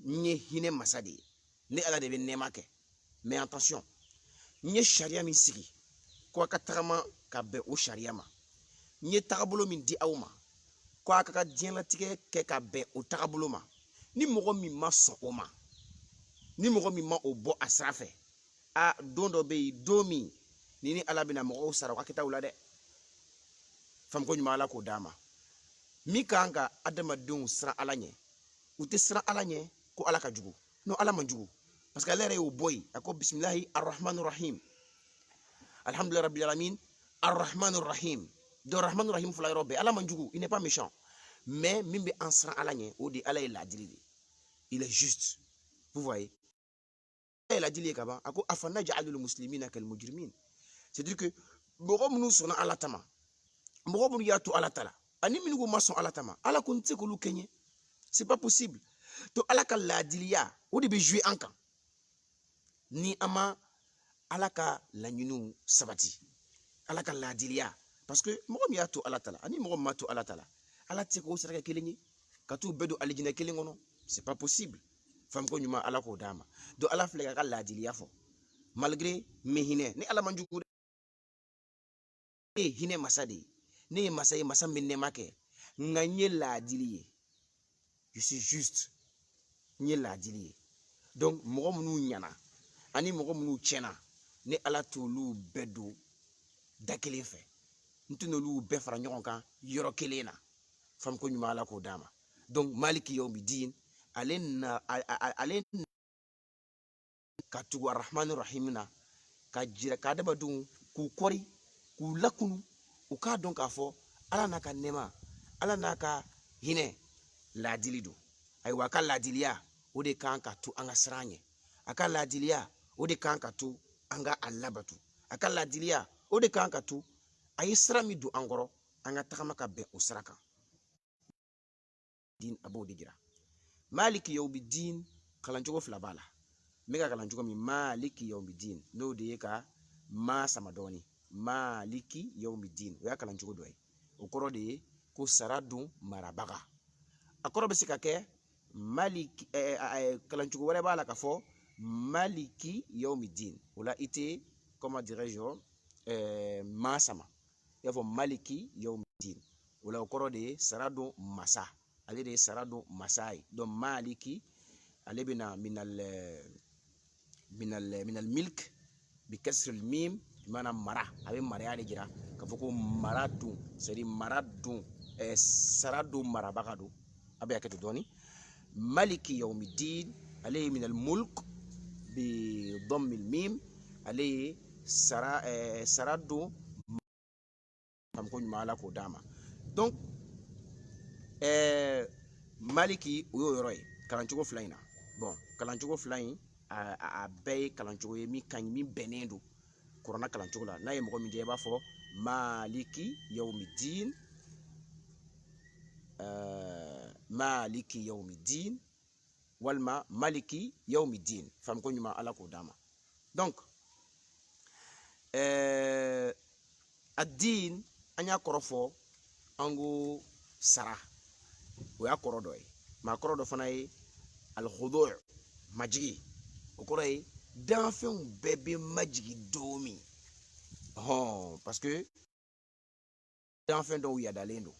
n ye hinɛ masa de ye ne ala de bɛ nɛɛma kɛ mais attention n ye sariya min sigi ko a ka tagama ka bɛn o sariya ma n ye tagabolo min di aw ma ko a ka diɲɛlatigɛ kɛ ka bɛn o tagabolo ma ni mɔgɔ min ma sɔn o ma ni mɔgɔ min ma o bɔ a sira fɛ a don dɔ bɛ yen don min ni ala bɛna mɔgɔw sara u ka kɛtaw la dɛ faamuko ɲuman ala k'o d'a ma min kan ka adamadenw siran ala ɲɛ u tɛ siran ala ɲɛ ko ala ka jugu non ala man jugu parce que ale yɛrɛ y'o bɔ yen a ko bisimilahi arrahmanu rahim alhamdulilahi rabbil alamin arrahmanu rahim donc arrahmanu rahim fila yɔrɔ bɛɛ ala man jugu il n'est pas méchant mais min bɛ an siran ala ɲɛ o de ala ye laadiri de il est juste vous voyez ala ye laadiri ye ka ban a ko afanaj'alul muslimina kal mujrimin c'est à dire que mɔgɔ minnu sɔnna ala ta ma mɔgɔ minnu y'a to ala ta la ani minnu ko ma sɔn ala tama ala ko n tɛ se k'olu kɛɲɛ c'est pas possible to ala ka laadiliya o de bɛ jouer an kan ni an ma ala ka laɲiniw sabati ala ka laadiliya parce que mɔgɔ min y'a to ala ta la ani mɔgɔ min ma to ala ta la ala tɛ se k'o saraka kelen ye ka t'u bɛɛ don alijinɛ kelen kɔnɔ c'est pas possible famuko ɲuman ala k'o d'a ma donc ala filɛ k'a ka laadiliya fɔ malgré min hinɛ ni ala man jugu ne ye hinɛ masa de ye ne ye masa ye masa min nɛma kɛ nka n ye laadili ye je suis juste n ye laadili ye donc mɔgɔ minnu ɲana ani mɔgɔ minnu tiɲɛna ni ala t'olu bɛɛ don da kelen fɛ n tɛ n'olu bɛɛ fara ɲɔgɔn kan yɔrɔ kelen na famuko ɲuman ala k'o d'a ma donc maliki yawmi din ale ka tugu arahmani rahim na ka jira ka adamadenw k'u kɔri k'u lakunu u k'a dɔn k'a fɔ ala n'a ka nɛma ala n'a ka hinɛ laadili don ayiwa a ka laadiliya o de kan ka to an ka siran ɲɛ a ka laadiliya o de kan ka to an ka a labato a ka laadiliya o de kan ka to a ye sira min don an kɔrɔ an ka tagama ka bɛn o sira kan din a b'o de jira maliki yawmi din kalancogo fila b'a la n bɛ ka kalan cogo min maliki yawmi din n'o de ye ka ma sama dɔɔni maliki yawmi din o y'a kalan cogo dɔ ye o kɔrɔ de ye ko sara don marabaga a kɔrɔ bɛ se ka kɛ maliki kalan cogo wɛrɛ b'a la ka fɔ maliki yawmi din o la i tɛ comment dirais-je ma sama i b'a fɔ maliki yawmi din o la o kɔrɔ de ye sara don masa ale de ye sara don masa ye donc maliki ale bɛna minal milk bi kasril mim mana mara a bɛ maraya de jira k'a fɔ ko mara don c'est à dire mara don sara don marabaga don a bɛ hakɛto dɔɔni maliki yawmi din ale ye minal mulk bi dammil mim ale ye sara don famuko ɲuman ala k'o d'a ma donc maliki o y'o yɔrɔ ye kalancogo fila in na bon kalancogo fila in a bɛɛ ye kalancogo ye min ka ɲi min bɛnnen don kuranna kalancogo la n'a ye mɔgɔ min diya i b'a fɔ maliki yawmi din maliki yawmi din walima maliki yawmi din famuko ɲuman ala k'o d'a ma donc a din an y'a kɔrɔ fɔ an ko sara o y'a kɔrɔ dɔ ye maa kɔrɔ dɔ fana ye alhudu' majigi o kɔrɔ ye danfɛnw bɛɛ bɛ majigi don min parce que danfɛn dɔw yadalen don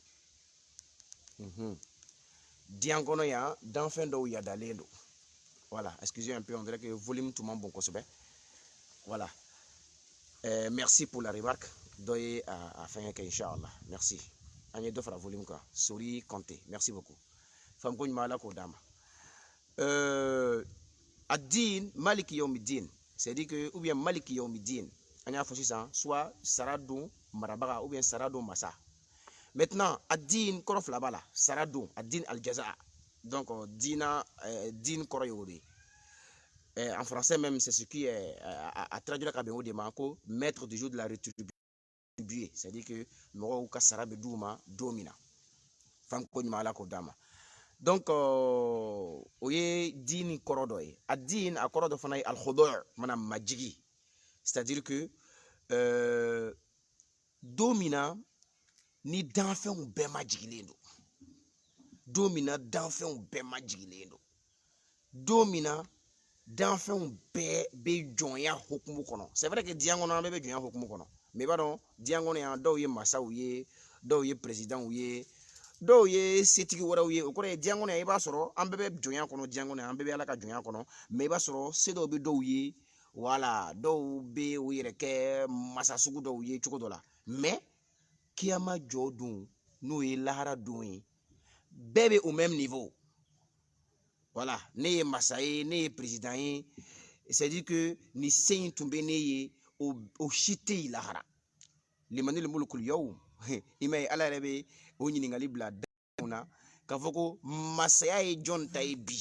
diɲɛ kɔnɔ yan danfɛn dɔw yadalen don voilà excusez un peu on dirait que volume tun man bon kosɛbɛ voilà merci pour la remarque dɔ ye a fɛngɛ kɛ inchallah merci an ye dɔ fara volume kan Sori Conté merci beaucoup famuko ɲuman ala k'o d'a ma a din maliki yawmi din c'est à dire que ou bien maliki yawmi din an y'a fɔ sisan soit sara don marabaga ou bien sara don masa maintenant a din kɔrɔ fila b'a la sara don a din aljaza donc din kɔrɔ ye o de ye en français même c'est ce qui est a traduire ka bɛn o de ma ko maître du jour de la rétribution c'est à dire que mɔgɔw ka sara bɛ d'u ma don min na famuko ɲuman ala k'o d'a ma donc o ye dini kɔrɔ dɔ ye a din a kɔrɔ dɔ fana ye alhudu' mana majigi c'est à dire que don min na ni danfɛnw bɛɛ majigilen don don min na danfɛnw bɛɛ majigilen don don min na danfɛnw bɛɛ bɛ jɔnya hukumu kɔnɔ c'est vrai que diɲɛ kɔnɔ an bɛɛ bɛ jɔnya hukumu kɔnɔ mais i b'a dɔn diɲɛ kɔnɔ yan dɔw ye masaw ye dɔw ye présidentw ye dɔw ye setigi wɛrɛw ye o kɔrɔ ye diɲɛ kɔnɔ yan i b'a sɔrɔ an bɛɛ bɛ jɔnya kɔnɔ diɲɛ kɔnɔ yan an bɛɛ bɛ ala ka jɔnya kɔnɔ mais i b'a sɔrɔ se dɔw bɛ dɔw ye wala dɔw bɛ u yɛrɛ kɛ masa sugu dɔw ye cogo dɔ la mais kiyama jɔ don n'o ye lahara don ye bɛɛ bɛ au même niveau voilà ne ye masa ye ne ye président ye c'est à dire que ni se in tun bɛ ne ye o si tɛ yen lahara limanil mulkul yawm i ma ye ala yɛrɛ bɛ o ɲininkali bila daw na k'a fɔ ko masaya ye jɔn ta ye bi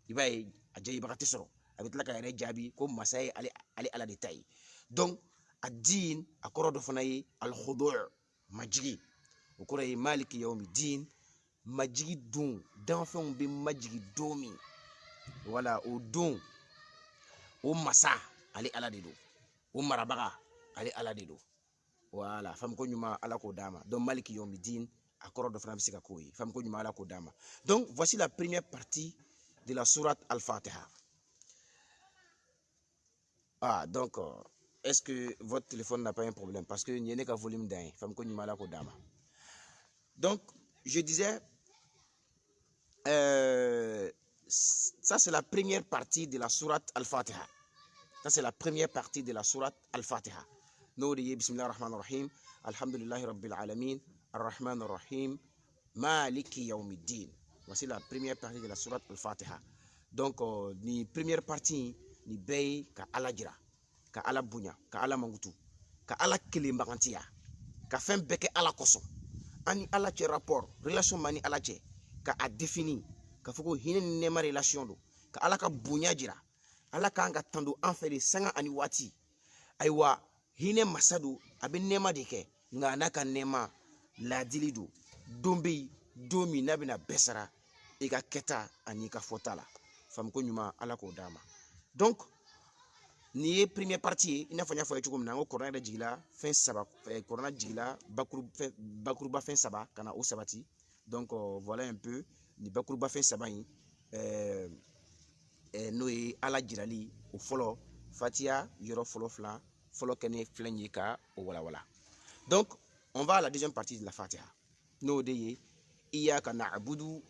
i b'a ye a jaabibaga tɛ sɔrɔ a bɛ tila ka yɛrɛ jaabi ko masaya ye ale ala de ta ye donc a din a kɔrɔ dɔ fana ye alhudu' majigi o kɔrɔ ye maliki yawmidin majigi don danfɛnw bɛ majigi don min wala o don o masa ale ala de don o marabaga ale ala de don wala faamu ko ɲuman ala k'o d'a ma donc maliki yawmidin a kɔrɔ dɔ fana bɛ se ka k'o ye faamu ko ɲuman ala k'o d'a ma donc voici la première partie de la sourate al-Fatiha. Ah donc est-ce que votre téléphone n'a pas un problème parce que il n'y a qu'un volume d'un femme ko ɲuman ala k'o d'a ma. Donc je disais ça c'est la première partie de la sourate al-Fatiha. Ça c'est la première partie de la sourate al-Fatiha. Nous disons bismillah ar-Rahman ar-Rahim, alhamdulillahi rabbil alamin, ar-Rahman ar-Rahim, maliki yawmiddin. Voici la première partie de la sourate al-Fatiha. Donc ni première partie ni bɛɛ ka ala jira ka ala bonya ka ala mangutu ka ala kelenbagantiya ka fɛn bɛɛ kɛ ala kosɔn ani ala cɛ rapport relation mani ala cɛ ka a défini ka fɔ ko hinɛ ni nɛɛma relation don ka ala ka bonya jira ala kan ka tan don an fɛ de sanga ani waati ayiwa hinɛ masa don a bɛ nɛɛma de kɛ nka n'a ka nɛɛma laadili don don bɛ yen don min n'a bɛna bɛɛ sara i ka kɛta ani i ka fɔta la faamu ko ɲuman ala k'o d'a ma. Donc ni ye première partie i n'a fɔ n y'a fɔ ye cogo min na n ko kuranɛ yɛrɛ jigila fɛn saba kuranɛ jigila bakuruba fɛn saba ka na o sabati donc voilà un peu ni bakuruba fɛn saba in n'o ye ala jirali o fɔlɔ fatiha yɔrɔ fɔlɔ fila fɔlɔ kɛnɛ filɛ ye ka o walawala. Donc on va à la deuxième partie de la fatiha n'o de ye iyaka na'budu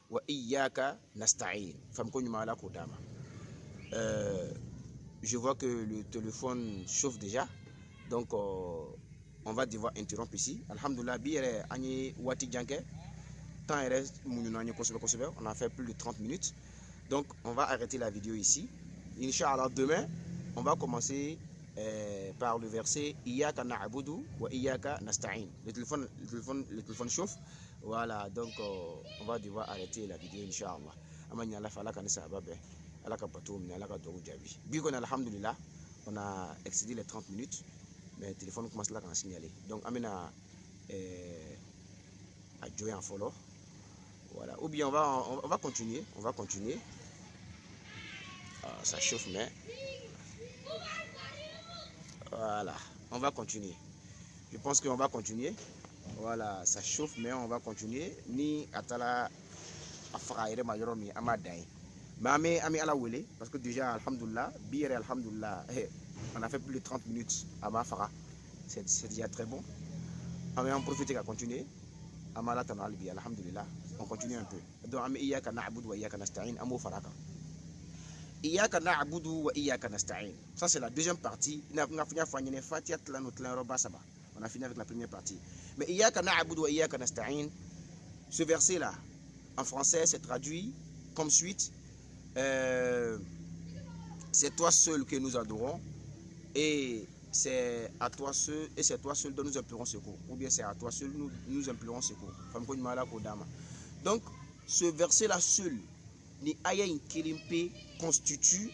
wa iyaka nasta'in faamu ko ɲuman ala k'o d'a ma. Je vois que le téléphone chauffe déjà, donc on va devoir interrompre ici. Alhamdoulilah, on a fait plus de 30 minutes, donc on va arrêter la vidéo ici. Inch'Allah, demain, on va commencer par le verset Iyaka na'budu wa iyaka nasta'in. Le téléphone chauffe, voilà, donc on va devoir arrêter la vidéo, Inch'Allah. Alhamdulillah, on a excédé les 30 minutes, mais le téléphone commence là à signaler. Donc, amena à jouer en follow. Voilà. Ou bien on va continuer. On va continuer. Ça chauffe, mais voilà. On va continuer. Je pense qu'on va continuer. Voilà, ça chauffe, mais on va continuer. Ni atala afraire majoromi amadai. Mais ami ala wele parce que déjà alhamdulillah bière alhamdulillah on a fait plus de 30 minutes à Mafara, c'est déjà très bon. On en profiter à continuer amala tanal bi alhamdulillah on continue un peu. Donc ami iyyaka na'budu wa iyyaka nasta'in amo faraka iyyaka na'budu wa iyyaka nasta'in, ça c'est la deuxième partie. On a fini avec la première partie, mais iyyaka na'budu wa iyyaka nasta'in, ce verset là en français c'est traduit comme suite. C'est toi seul que nous adorons et c'est à toi seul et c'est toi seul dont nous implorons secours, ou bien c'est à toi seul nous implorons secours. Donc ce verset là seul ni aya in kelimpe constitue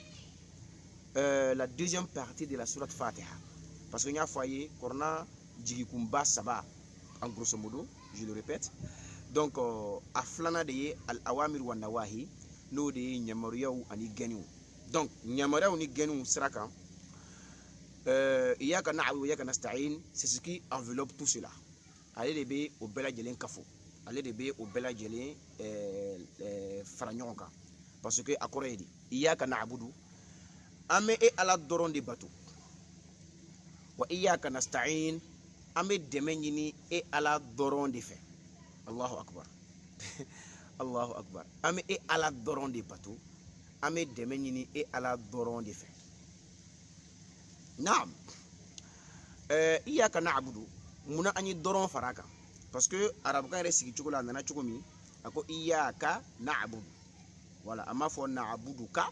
la deuxième partie de la sourate Fatiha, parce que y a foyer korna jigikumba saba en grosso modo, je le répète. Donc a flana de al awamir wa nawahi no de nyamariyaw ani genu. Donc nyamariyaw ni genu sraka iyaka na'budu wa iyaka nasta'in, c'est ce qui enveloppe tout cela. Ale de be o bela jelen kafo, ale de be o bela jelen faranyon kan, parce que akore di iyaka na'budu ame e ala doron de batu wa iyaka nasta'in ame demenyini e ala doron de fe. Allahu akbar. Allahu akbar. Ame e ala doron de batu ame demenyini e ala doron de fe. Naam. Iyaka na'budu muna ani doron faraka, parce que arabe kan resigi chokola nana chokomi ako iyaka na'budu, voilà ama fo na'buduka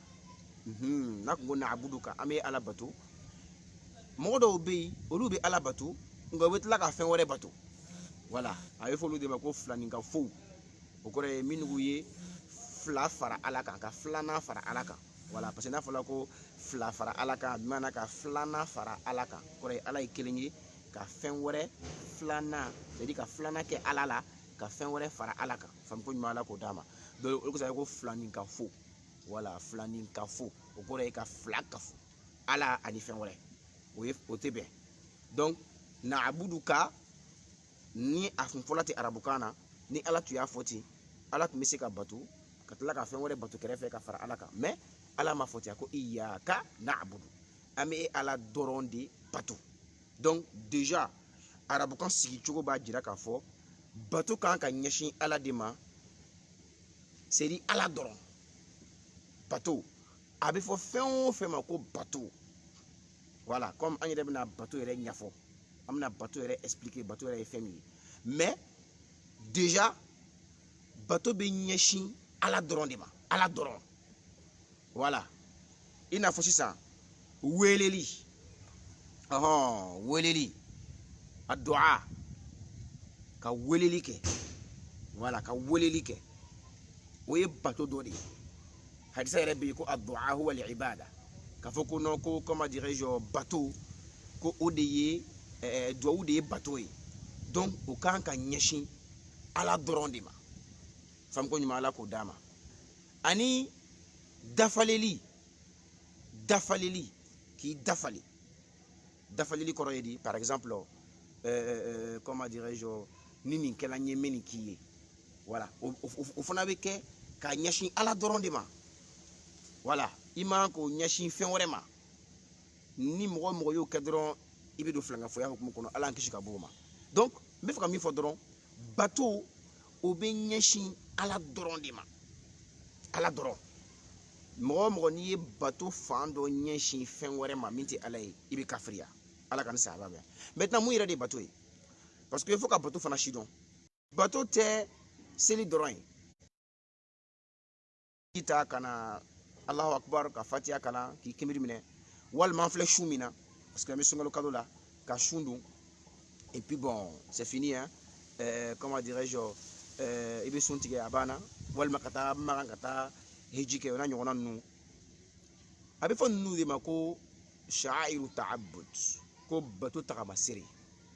nakgo na'buduka ame ala batu modo be olu be ala batu ngo wetla ka fen wore batu, voilà ay fo lu de mako flani ka fo o kore minugu ye fla fara ala kan ka flana fara ala kan, voilà parce que na fala ko fla fara ala kan mana ka flana fara ala kan kore ala e kelenye ka fɛn wɛrɛ filanan c'est-à-dire ka filanan kɛ ala la ka fɛn wɛrɛ fara ala kan faamu ko ɲuman ala k'o d'a ma donc o kosɔn a ye ko filanin ka fo voilà filanin ka fo o kɔrɔ ye ka fila ka fo ala ani fɛn wɛrɛ o tɛ bɛn donc na'buduka ni a kun fɔlɔ tɛ arabukan na ni ala tun y'a fɔ ten ala tun bɛ se ka bato ka tila ka fɛn wɛrɛ bato kɛrɛfɛ ka fara ala kan mais ala ma fɔ ten a ko iyaka na'budu an bɛ ala dɔrɔn de bato donc déjà arabukan sigicogo b'a jira k'a fɔ bato kan ka ɲɛsin ala de ma c'est dire ala dɔrɔn bato a bɛ fɔ fɛn o fɛn ma ko bato voilà comme an yɛrɛ bɛna bato yɛrɛ ɲɛfɔ an bɛna bato yɛrɛ expliquer bato yɛrɛ ye fɛn min ye mais déjà bato bɛ ɲɛsin ala dɔrɔn de ma ala dɔrɔn voilà i n'a fɔ sisan weleli weleli a du'a ka weleli kɛ voilà ka weleli kɛ o ye bato dɔ de ye hadisa yɛrɛ bɛ yen ko a du'a huwa al-ibada k'a fɔ ko non ko comment dirais-je bato ko o de ye duwawu de ye bato ye donc o kan ka ɲɛsin ala dɔrɔn de ma faamu ko ɲuman ala k'o d'a ma ani dafaleli k'i dafali dafaleli kɔrɔ ye di par exemple comment dirais-je ni nin kɛla n ye mɛ nin k'i ye voilà o fana bɛ kɛ ka ɲɛsin ala dɔrɔn de ma voilà i man k'o ɲɛsin fɛn wɛrɛ ma ni mɔgɔ o mɔgɔ y'o kɛ dɔrɔn i bɛ don filankafoya hukumu kɔnɔ ala an kisi ka bɔ o ma donc n bɛ fɛ ka min fɔ dɔrɔn bato o bɛ ɲɛsin ala dɔrɔn de ma ala dɔrɔn mɔgɔ o mɔgɔ n'i ye bato fan dɔ ɲɛsin fɛn wɛrɛ ma min tɛ ala ye i bɛ kafiriya ala ka ni sahaba bɛn maintenant mun yɛrɛ de ye bato ye parce que il faut ka bato fana si dɔn bato tɛ seli dɔrɔn ye k'i ta ka na Allahu akbar ka fatiha kalan k'i kimiri minɛ walima an filɛ su min na parce que an bɛ sunkalo kalo la ka sun dun et puis bon c'est fini hein comment dirais-je i bɛ sun tigɛ a banna walima ka taa magan ka taa hiji kɛ o n'a ɲɔgɔnna ninnu a bɛ fɔ ninnu de ma ko sha'airu ta'abbud ko bato tagama seere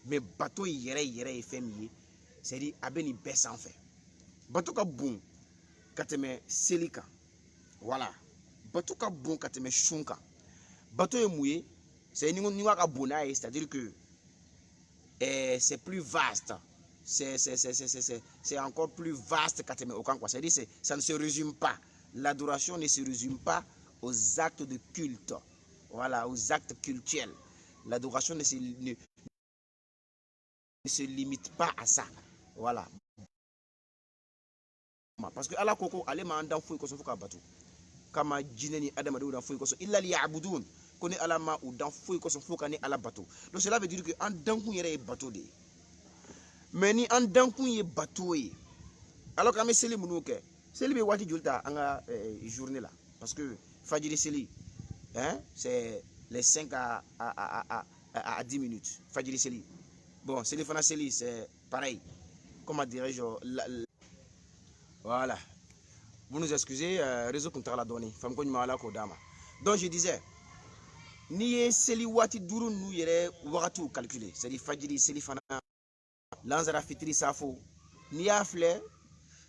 mais bato yɛrɛ ye fɛn min ye c'est à dire a bɛ nin bɛɛ sanfɛ bato ka bon ka tɛmɛ seli kan voilà bato ka bon ka tɛmɛ sun kan bato ye mun ye c'est ni ka bon n'a ye c'est à dire que c'est plus vaste c'est encore plus vaste ka tɛmɛ o kan quoi c'est à dire ça ne se résume pas l'adoration ne se résume pas aux actes de culte voilà aux actes cultuels l'adoration ne se limite pas à ça voilà parce que ala koko ale ma an dan foyi kosɔn fo ka bato kama jinɛ ni adamadenw dan foyi kosɔn illa liya'budun ko ni ala ma u dan foyi kosɔn fo ka ni ala bato donc cela veut dire que an dankun yɛrɛ ye bato de ye mais ni an dankun ye bato ye alors qu'an bɛ seli minnu kɛ seli bɛ waati joli ta an ka journée la parce que fajiri seli hein c'est les 5 à 10 minutes fajiri seli bon seli fana seli c'est pareil comment dirais-je voilà vous nous excusez réseau kun tagala dɔɔni faamu ko ɲuman ala k'o d'a ma donc je disais n'i ye seli waati duuru ninnu yɛrɛ wagatiw calculer c'est à dire fajiri seli fana lansara fitiri safo n'i y'a filɛ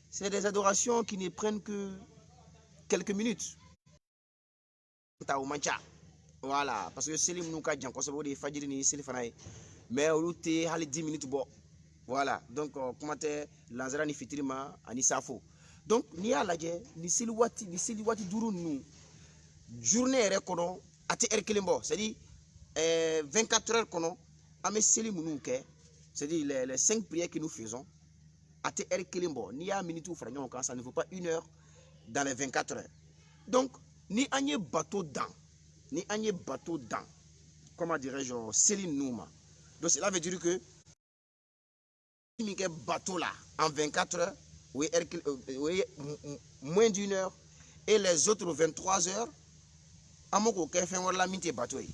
c'est des adorations qui ne prennent que quelques minutes ta o man ca voilà parce que seli minnu ka jan kosɛbɛ o de ye fajiri ni seli fana ye mais olu tɛ hali 10 minutes bɔ voilà donc kuma tɛ lansara ni fitiri ma ani safo donc n'i y'a lajɛ ni seli waati duuru ninnu journée yɛrɛ kɔnɔ a tɛ heure kelen bɔ c'est à dire 24 heures kɔnɔ an bɛ seli minnu kɛ c'est à dire les 5 prières que nous faisons a tɛ heure kelen bɔ n'i y'a minutes fara ɲɔgɔn kan ça ne vaut pas 1 heure dans les 24 heures donc ni an ye bato dan comment dirais-je seli ninnu ma donc cela veut dire que min kɛ bateau là en 24 heures ou moins d'1 heure et les autres 23 heures an m'o kɛ fɛn wɛrɛ la min tɛ bateau ye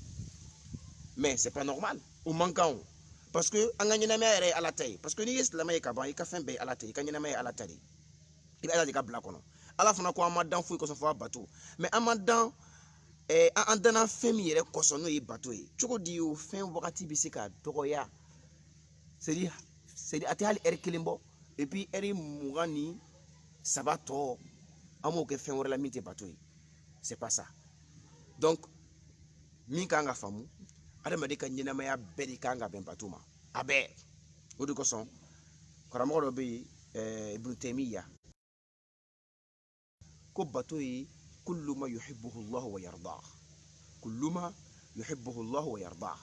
mais c'est pas normal o man kan o parce que an ka ɲɛnamaya yɛrɛ ye ala ta ye parce que n'i ye silamɛ ye ka ban i ka fɛn bɛɛ ye ala ta ye i ka ɲɛnamaya ye ala ta de ye i bɛ ala de ka bila kɔnɔ ala fana ko an ma dan foyi kosɔn fo a bato mais an ma dan an danna fɛn min yɛrɛ kosɔn n'o ye bato ye cogo di o fɛn wagati bɛ se ka dɔgɔya c'est-à-dire ate hali eri kelen bɔ et puis eri mugan ni saba tɔ an m'o kɛ fɛn wɛrɛ la min tɛ bato ye, c'est pas ça. Donc min kan ka faamu adamaden ka ɲɛnamaya bɛɛ de kan ka bɛn bato ma, a bɛɛ. O de kosɔn karamɔgɔ dɔ bɛ yen Ibn Taymiya ko bato ye kullu ma yuhibbuhu Allahu wa yardah, kullu ma yuhibbuhu Allahu wa yardah,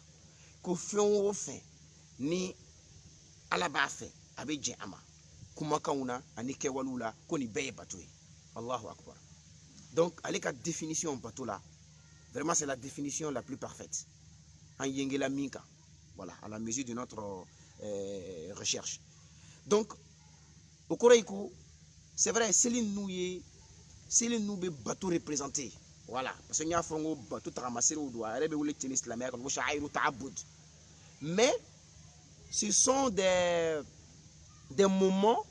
ko fɛn o fɛn ni Ala b'a fɛ a bɛ jɛn a ma kumakanw na ani kɛwalew la, ko nin bɛɛ ye bato ye. Allahu akbar. Donc ale ka définition bato la, vraiment c'est la définition la plus parfaite. En yengela min kan, voilà, à la mesure de notre recherche. Donc o kɔrɔ ye ko c'est vrai seli ninnu bɛ bato représenté, voilà, parce que n y'a fɔ n ko bato tagamaserew don, a yɛrɛ bɛ wele ten ni silamɛya kɔnɔ ko sha'airu ta'abbud. Mais ce sont des moments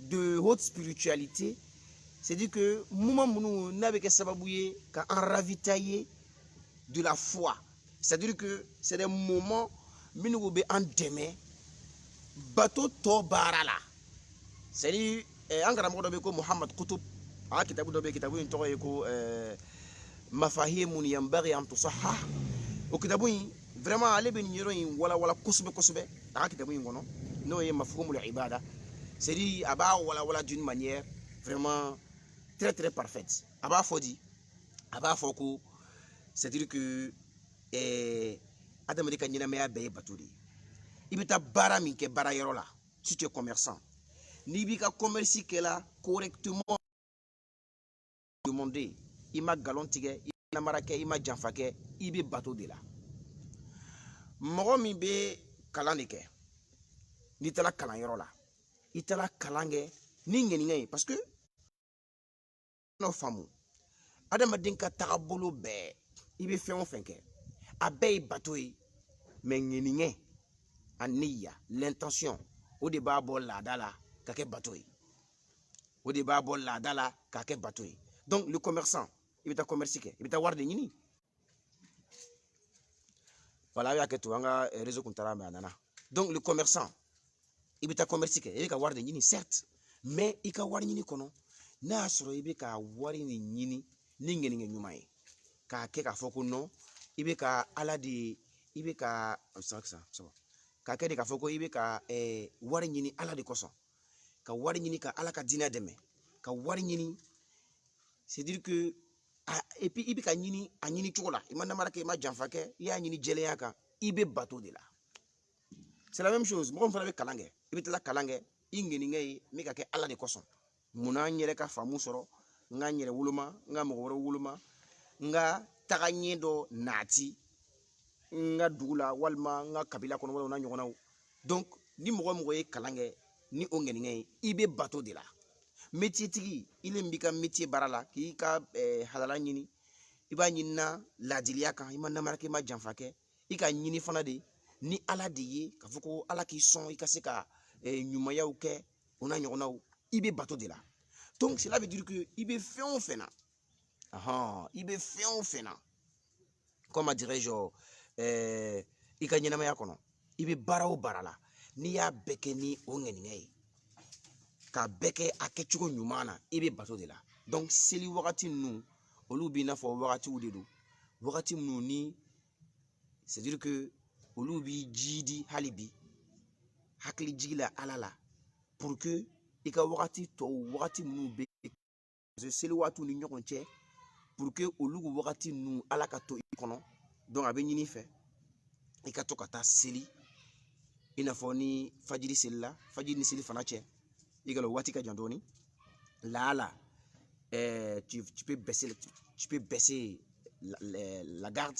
de haute spiritualité, c'est-à-dire que moment minnu n'a bɛ kɛ sababu ye ka an ravitailler de la foi, c'est-à-dire que c'est des moments minnu bɛ an dɛmɛ bato tɔ baara la. C'est-à-dire an karamɔgɔ dɔ bɛ ko Muhammad Kutub, a ka kitabu dɔ bɛ yen, kitabu in tɔgɔ ye ko Mafahimun yanbaghi an tusahhah. O kitabu in vraiment ale bɛ nin yɔrɔ in walawala kosɛbɛ kosɛbɛ a ka kitabu in kɔnɔ, n'o ye Mafhumul Ibada. C'est-à-dire a b'a walawala d'une manière vraiment très très parfaite. A b'a fɔ di, a b'a fɔ ko c'est-à-dire que adamaden ka ɲɛnamaya bɛɛ ye bato de ye. I bɛ taa baara min kɛ baara yɔrɔ la, si tu es commerçant, n'i b'i ka commerce kɛla correctement demandé, i ma galon tigɛ, i ma namara kɛ, i ma janfa kɛ, i bɛ bato de la. Mɔgɔ min bɛ kalan de kɛ, n'i taara kalanyɔrɔ la, i taara kalan kɛ ni ŋɛniŋɛ ye, parce que n'o faamu adamaden ka tagabolo bɛɛ, i bɛ fɛn o fɛn kɛ a bɛɛ ye bato ye, mais ŋɛniŋɛ, a niya, l'intention, o de b'a bɔ laada la ka kɛ bato ye, o de b'a bɔ laada la ka kɛ bato ye. Donc le commerçant, i bɛ taa commerce kɛ, i bɛ taa wari de ɲini. Voilà, a y'a kɛ to an ka réseau kun taara mais a nana. Donc le commerçant, i bɛ taa commerce kɛ, i bɛ ka wari de ɲini certes, mais i ka wari ɲini kɔnɔ n'a y'a sɔrɔ i bɛ ka wari de ɲini ni ŋɛniŋɛ ɲuman ye, k'a kɛ k'a fɔ ko non, i bɛ ka Ala de, i bɛ ka k'a kɛ de k'a fɔ ko i bɛ ka wari ɲini Ala de kosɔn, ka wari ɲini ka Ala ka diinɛ dɛmɛ, ka wari ɲini, c'est-à-dire que et puis i bɛ ka ɲini a ɲini cogo la, i ma namara kɛ, i ma janfa kɛ, i y'a ɲini jɛlenya kan, i bɛ bato de la. C'est la même chose, mɔgɔ min fana bɛ kalan kɛ, i bɛ taa kalan kɛ, i ŋɛniŋɛ ye n bɛ ka kɛ Ala de kosɔn, munna n yɛrɛ ka faamu sɔrɔ, n ka n yɛrɛ woloma, n ka mɔgɔ wɛrɛw woloma, n ka taga ɲɛ dɔ naati n ka dugu la walima n ka kabila kɔnɔ walima n'a ɲɔgɔnnaw. Donc ni mɔgɔ mɔgɔ ye kalan kɛ ni o ŋɛniŋɛ ye, i bɛ bato de la. Métier tigi, il b'i ka métier baara la k'i ka halala ɲini, i b'a ɲini na ladiliya kan, i ma namara kɛ, i ma janfa kɛ, i ka ɲini fana de ni Ala de ye, k'a fɔ ko Ala k'i sɔn i ka se ka ɲumanyaw kɛ o n'a ɲɔgɔnnaw, i bɛ bato de la. Donc cela veut dire que i bɛ fɛn o fɛn na, i bɛ fɛn o fɛn na, comment dirais-je, i ka ɲɛnamaya kɔnɔ, i bɛ baara o baara la, n'i y'a bɛɛ kɛ ni o ŋɛniŋɛ ye, k'a bɛɛ kɛ a kɛcogo ɲuman na, i bɛ bato de la. Donc seli wagati ninnu, olu b'i n'a fɔ wagatiw de don, wagati minnu ni c'est-à-dire que olu b'i jidi hali bi hakili jigi la Ala la pour que i ka wagati tɔw, wagati minnu bɛ seli wagatiw ni ɲɔgɔn cɛ, pour que olu wagati ninnu Ala ka to i kɔnɔ. Donc a bɛ ɲini fɛ i ka to ka taa seli, i n'a fɔ ni fajiri seli la, fajiri ni seli fana cɛ, i ka waati ka jan dɔɔni, là tu peux baisser la garde,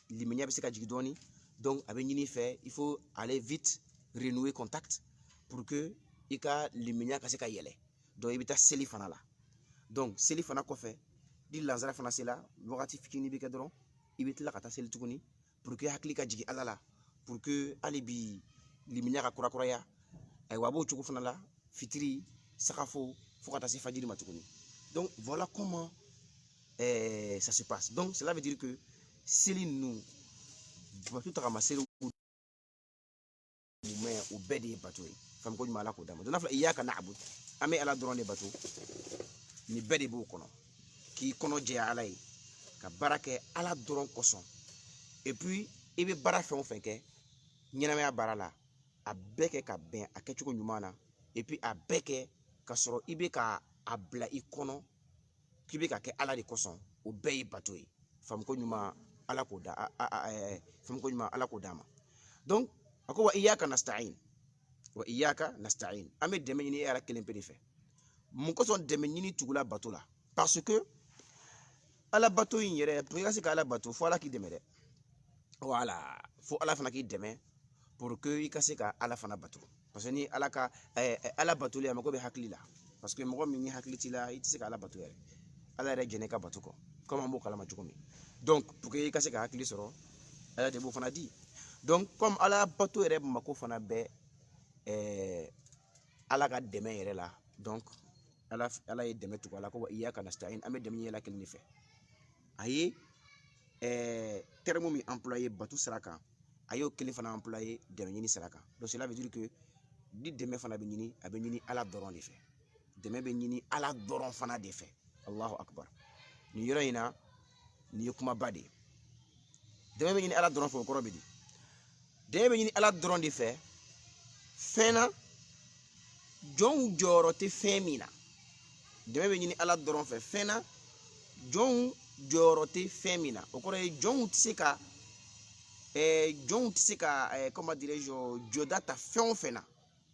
limaniya bɛ se ka jigin dɔɔni. Donc a bɛ ɲini fɛ il faut aller vite renouer contact pour que i ka limaniya ka se ka yɛlɛ. Donc i bɛ taa seli fana la. Donc seli fana kɔfɛ ni lansara fana sela, wagati fitinin bɛ kɛ dɔrɔn i bɛ tila ka taa seli tuguni pour que hakili ka jigin Ala la, pour que hali bi limaniya ka kurakuraya. Ayiwa a b'o cogo fana la, fitiri, sagafo, fo ka taa se fajiri ma tuguni. Donc voilà comment ça se passe. Donc cela veut dire que seli ninnu bato tagamaserew mais o bɛɛ de ye bato ye faamu ko ɲuman ala k'o d'a ma don n'a fɔra iyyaka na'budu an bɛ ala dɔrɔn de bato ni bɛɛ de b'o kɔnɔ k'i kɔnɔ jɛya ala ye ka baara kɛ ala dɔrɔn kosɔn et puis i bɛ baara fɛn o fɛn kɛ ɲɛnamaya baara la a bɛɛ kɛ ka bɛn a kɛcogo ɲuman na et puis a bɛɛ kɛ ka sɔrɔ i bɛ ka a bila i kɔnɔ k'i bɛ ka kɛ ala de kosɔn o bɛɛ ye bato ye faamu ko ɲuman ala k'o da faamu ko ɲuman ala k'o d'a ma donc a ko wa iyyaka nasta'in an bɛ dɛmɛ ɲini e ala kelen pe de fɛ mun kosɔn dɛmɛ ɲini tugula bato la parce que ala bato in yɛrɛ pour i ka se ka ala bato fo ala k'i dɛmɛ dɛ voilà fo ala fana k'i dɛmɛ pour que i ka se ka ala fana bato parce que ni ala ka ala batoli a mako bɛ hakili la parce que mɔgɔ min ni hakili t'i la i tɛ se ka ala bato yɛrɛ ala yɛrɛ jɛnɛ ka bato kɔ comme an b'o kalama cogo min donc pour que i ka se ka hakili sɔrɔ ala de b'o fana di donc comme ala bato yɛrɛ mako fana bɛ ala ka dɛmɛ yɛrɛ la donc ala ye dɛmɛ tugu ala ko wa iyyaka nasta'in an bɛ dɛmɛ ɲini ala kelen de fɛ a ye terme min employé bato sira kan a y'o kelen fana employé dɛmɛ ɲini sira kan donc cela veut dire que ni dɛmɛ fana bɛ ɲini a bɛ ɲini ala dɔrɔn de fɛ dɛmɛ bɛ ɲini ala dɔrɔn fana de fɛ allahu akbar nin yɔrɔ in na nin ye kumaba de ye dɛmɛ bɛ ɲini ala dɔrɔn fɛ o kɔrɔ bɛ di dɛmɛ bɛ ɲini ala dɔrɔn de fɛ fɛn na jɔnw jɔyɔrɔ tɛ fɛn min na dɛmɛ bɛ ɲini ala dɔrɔn fɛ fɛn na jɔnw jɔyɔrɔ tɛ fɛn min na o kɔrɔ ye jɔnw tɛ se ka comment dirais-je jɔda ta fɛn o fɛn na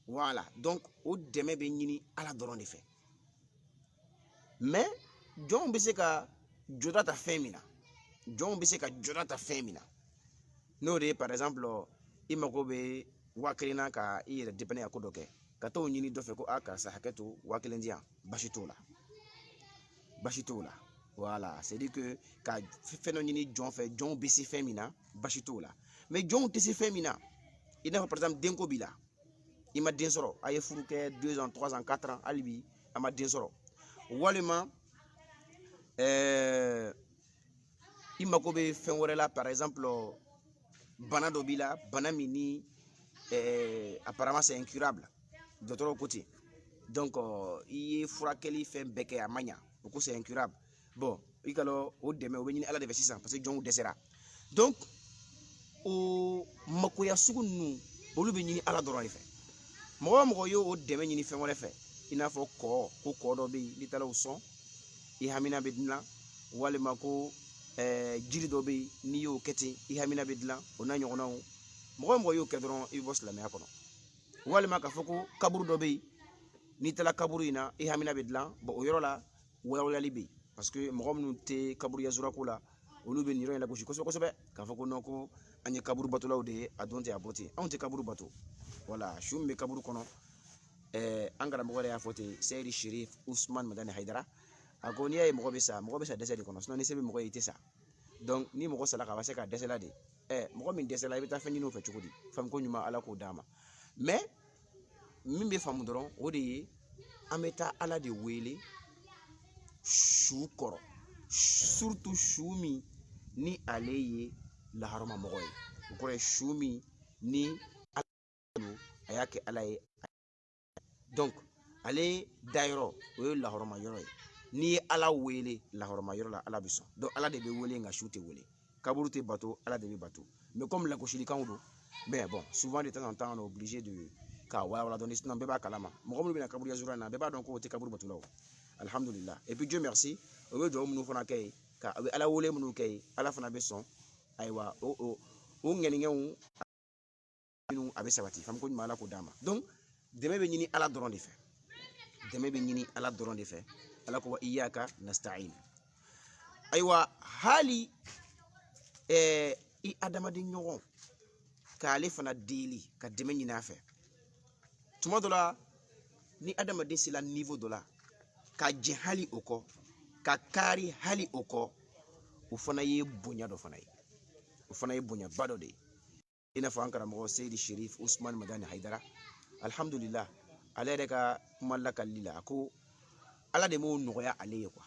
voilà donc o dɛmɛ bɛ ɲini ala dɔrɔn de fɛ mais jɔnw bɛ se ka jɔda ta fɛn min na n'o de ye par exemple i mago bɛ 1000 na ka i yɛrɛ dépendre a ko dɔ kɛ ka t'o ɲini dɔ fɛ ko karisa hakɛ to 1000 di yan basi t'o la voilà c'est dire que ka fɛn dɔ ɲini jɔn fɛ jɔnw bɛ se fɛn min na basi t'o la mais jɔnw tɛ se fɛn min na i n'a fɔ par exemple denko b'i la i ma den sɔrɔ a ye furu kɛ 2 ans 3 ans 4 ans hali bi a ma den sɔrɔ walima i mago bɛ fɛn wɛrɛ la par exemple bana dɔ b'i la bana min ni apparemment c'est incurable dɔgɔtɔrɔw ko ten donc i ye furakɛli fɛn bɛɛ kɛ a ma ɲa o ko c'est incurable bon i ka dɔn o dɛmɛ o bɛ ɲini ala de fɛ sisan parce que jɔnw dɛsɛra donc o makoya sugu ninnu olu bɛ ɲini ala dɔrɔn de fɛ mɔgɔ o mɔgɔ y'o dɛmɛ ɲini fɛn wɛrɛ fɛ i n'a fɔ ko kɔ dɔ bɛ yen n'i taara o sɔn i hamina bɛ dilan walima ko jiri dɔ bɛ yen n'i y'o kɛ ten i hamina bɛ dilan o n'a ɲɔgɔnnaw mɔgɔ o mɔgɔ y'o kɛ dɔrɔn i bɛ bɔ silamɛya kɔnɔ walima k'a fɔ ko kaburu dɔ bɛ yen n'i taara kaburu in na i hamina bɛ dilan bon o yɔrɔ la wayawayali bɛ yen parce que mɔgɔ minnu tɛ kaburu yazura ko la olu bɛ nin yɔrɔ in lagosi kosɛbɛ kosɛbɛ k'a fɔ ko non ko an ye kaburu batolaw de ye a don tɛ a bɔ ten anw tɛ kaburu bato voilà su min bɛ kaburu kɔnɔ an karamɔgɔ yɛrɛ y'a fɔ ten seyidi sherif usman madani hayidara a ko n'i y'a ye mɔgɔ bɛ sa dɛsɛ de kɔnɔ sinon ni se bɛ mɔgɔ ye i tɛ sa donc ni mɔgɔ sala ka ba se ka dɛsɛ la de mɔgɔ min dɛsɛla i bɛ taa fɛn ɲini o fɛ cogo di faamu ko ɲuman ala k'o d'a ma mais min bɛ faamu dɔrɔn o de ye an bɛ taa ala de wele su kɔrɔ surtout su min ni ale ye laharama mɔgɔ ye o kɔrɔ ye su min ni a y'a kɛ ala ye donc ale dayɔrɔ o ye laharama yɔrɔ ye n'i ye ala wele laharama yɔrɔ la ala bɛ sɔn donc ala de bɛ wele nka su tɛ wele kaburu tɛ bato ala de bɛ bato mais comme lagosilikanw don mais bon souvent de temps en temps on est obligé de k'a walawala dɔɔni sinon bɛɛ b'a kalama mɔgɔ minnu bɛna kaburu yazura in na bɛɛ b'a dɔn k'o tɛ kaburu batulaw alhamdulillah et puis Dieu merci o bɛ dugawu minnu fana kɛ ye ka a bɛ ala wele minnu kɛ ye ala fana bɛ sɔn ayiwa o ŋɛniŋɛnw minnu a bɛ sabati faamu ko ɲuman ala k'o d'a ma donc dɛmɛ bɛ ɲini ala dɔrɔn de fɛ ala ko wa iyyaka nasta'in ayiwa hali i adamaden ɲɔgɔn k'ale fana deli ka dɛmɛ ɲini a fɛ tuma dɔ la ni adamaden sera niveau dɔ la ka jɛn hali o kɔ ka kari hali o kɔ o fana ye bonya dɔ fana ye o fana ye bonyaba dɔ de ye i n'a fɔ an karamɔgɔ seyidi sherif usman madani hayidara alhamdulillah ale yɛrɛ ka kuma lakalili la a ko ala de m'o nɔgɔya ale ye quoi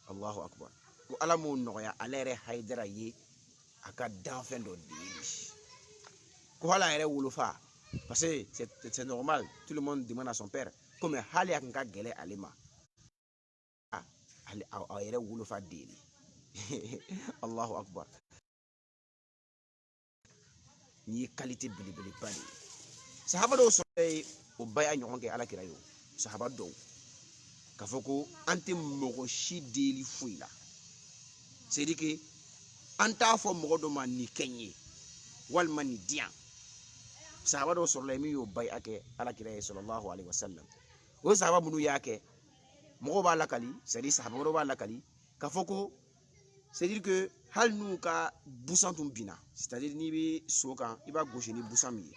allahu akbar ko ala m'o nɔgɔya ale yɛrɛ hayidara ye a ka danfɛn dɔ de ye ko hali a yɛrɛ wolofa Parce que c'est normal, tout le monde demande à son père. Comme hali akanka gele alima. A yɛrɛ wolofa deli. Allahu akbar. Ni ye qualité belebeleba de ye. Sahaba dɔw sɔrɔ ye o bɛɛ y'a ɲɔgɔn kɛ alakira ye o. Sahaba dɔw. K'a fɔ ko an tɛ mɔgɔ si deli foyi la. C'est à dire que an t'a fɔ mɔgɔ dɔ ma nin kɛ n ye walima nin di yan. Sahaba dɔw sɔrɔla min y'o bɛɛ kɛ alakira ye sallallahu alaihi wasallam. O sahaba minnu y'a kɛ mɔgɔw b'a lakali, c'est à dire sahaba wɛrɛw b'a lakali k'a fɔ ko c'est à dire que hali n'u ka busan tun binna, c'est à dire n'i bɛ so kan i b'a gosi ni busan min ye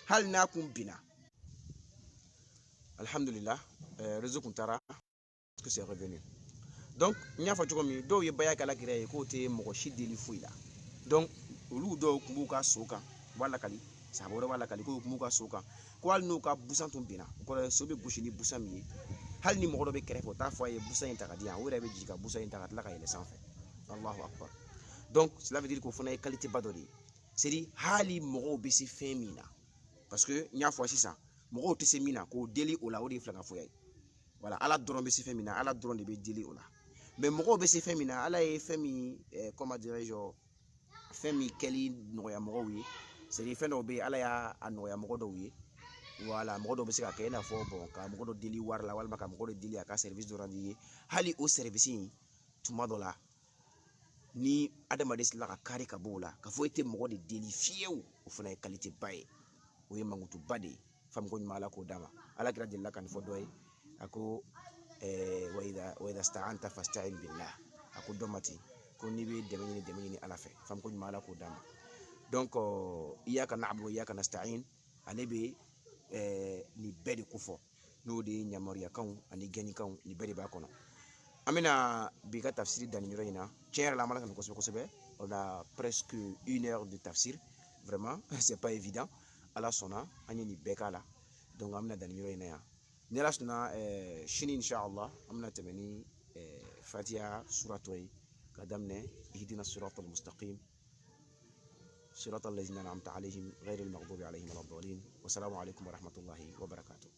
hali n'a kun binna. Alhamdulillah, réseau kun taara que c'est revenu. Donc n y'a fɔ cogo min dɔw ye baya kɛ alakira ye k'o tɛ mɔgɔ si deli foyi la. Donc olu dɔw kun b'u ka so kan u b'a lakali, sahaba wɛrɛw b'a lakali k'u kun b'u ka so kan ko hali n'u ka busan tun binna o kɔrɔ so bɛ gosi ni busan min ye hali ni mɔgɔ dɔ bɛ kɛrɛfɛ o t'a fɔ a ye busan in ta ka di yan o yɛrɛ bɛ jigin ka busan in ta ka tila ka yɛlɛ sanfɛ. Allahu akbar. Donc cela veut dire qu'o fana ye qualité ba dɔ de ye. C'est à dire hali mɔgɔw bɛ se fɛn min na parce que n y'a fɔ sisan mɔgɔw tɛ se min na k'o deli o la o de ye filankafoya ye. Voilà, ala dɔrɔn bɛ se fɛn min na ala dɔrɔn de bɛ deli o la. Mais mɔgɔw bɛ se fɛn min na ala ye fɛn min comment dirais-je fɛn min kɛli nɔgɔya mɔgɔw ye c'est à dire fɛn dɔw bɛ yen ala y'a nɔgɔya mɔgɔ dɔw ye. Voilà, mɔgɔ dɔw bɛ se ka kɛ i n'a fɔ bon ka mɔgɔ dɔ deli wari la walima ka mɔgɔ dɔ deli a ka service dɔ rendre ye hali o service in tuma dɔ la ni adamaden sila ka kari ka bɔ o la ka fɔ e tɛ mɔgɔ de deli fiyewu o fana ye qualité ba ye o ye mankutuba de ye famuko ɲuman ala k'o d'a ma alakira delila ka nin fɔ dɔ ye a ko wa idha sta'anta fasta'in billah a ko dɔ ma ten ko n'i bɛ dɛmɛ ɲini ala fɛ famuko ɲuman ala k'o d'a ma. Donc iyyaka na'budu wa iyyaka nasta'in ale bɛ nin bɛɛ de ko fɔ n'o de ye yamaruyakanw ani gɛnnikanw nin bɛɛ de b'a kɔnɔ. An bɛna bi ka tafsiri da nin yɔrɔ in na tiɲɛ yɛrɛ la an b'a la ka kosɛbɛ kosɛbɛ on a presque 1 heure de tafsir vraiment c'est pas évident ala sɔnna an ye nin bɛɛ k'a la donc an bɛna da nin yɔrɔ in na yan ni ala sɔnna sini inshallah an bɛna tɛmɛ ni fatiha suratɔ ye ka daminɛ ihdina siratal mustaqim صراط الذين أنعمت عليهم غير المغضوب عليهم ولا الضالين والسلام عليكم ورحمة الله وبركاته.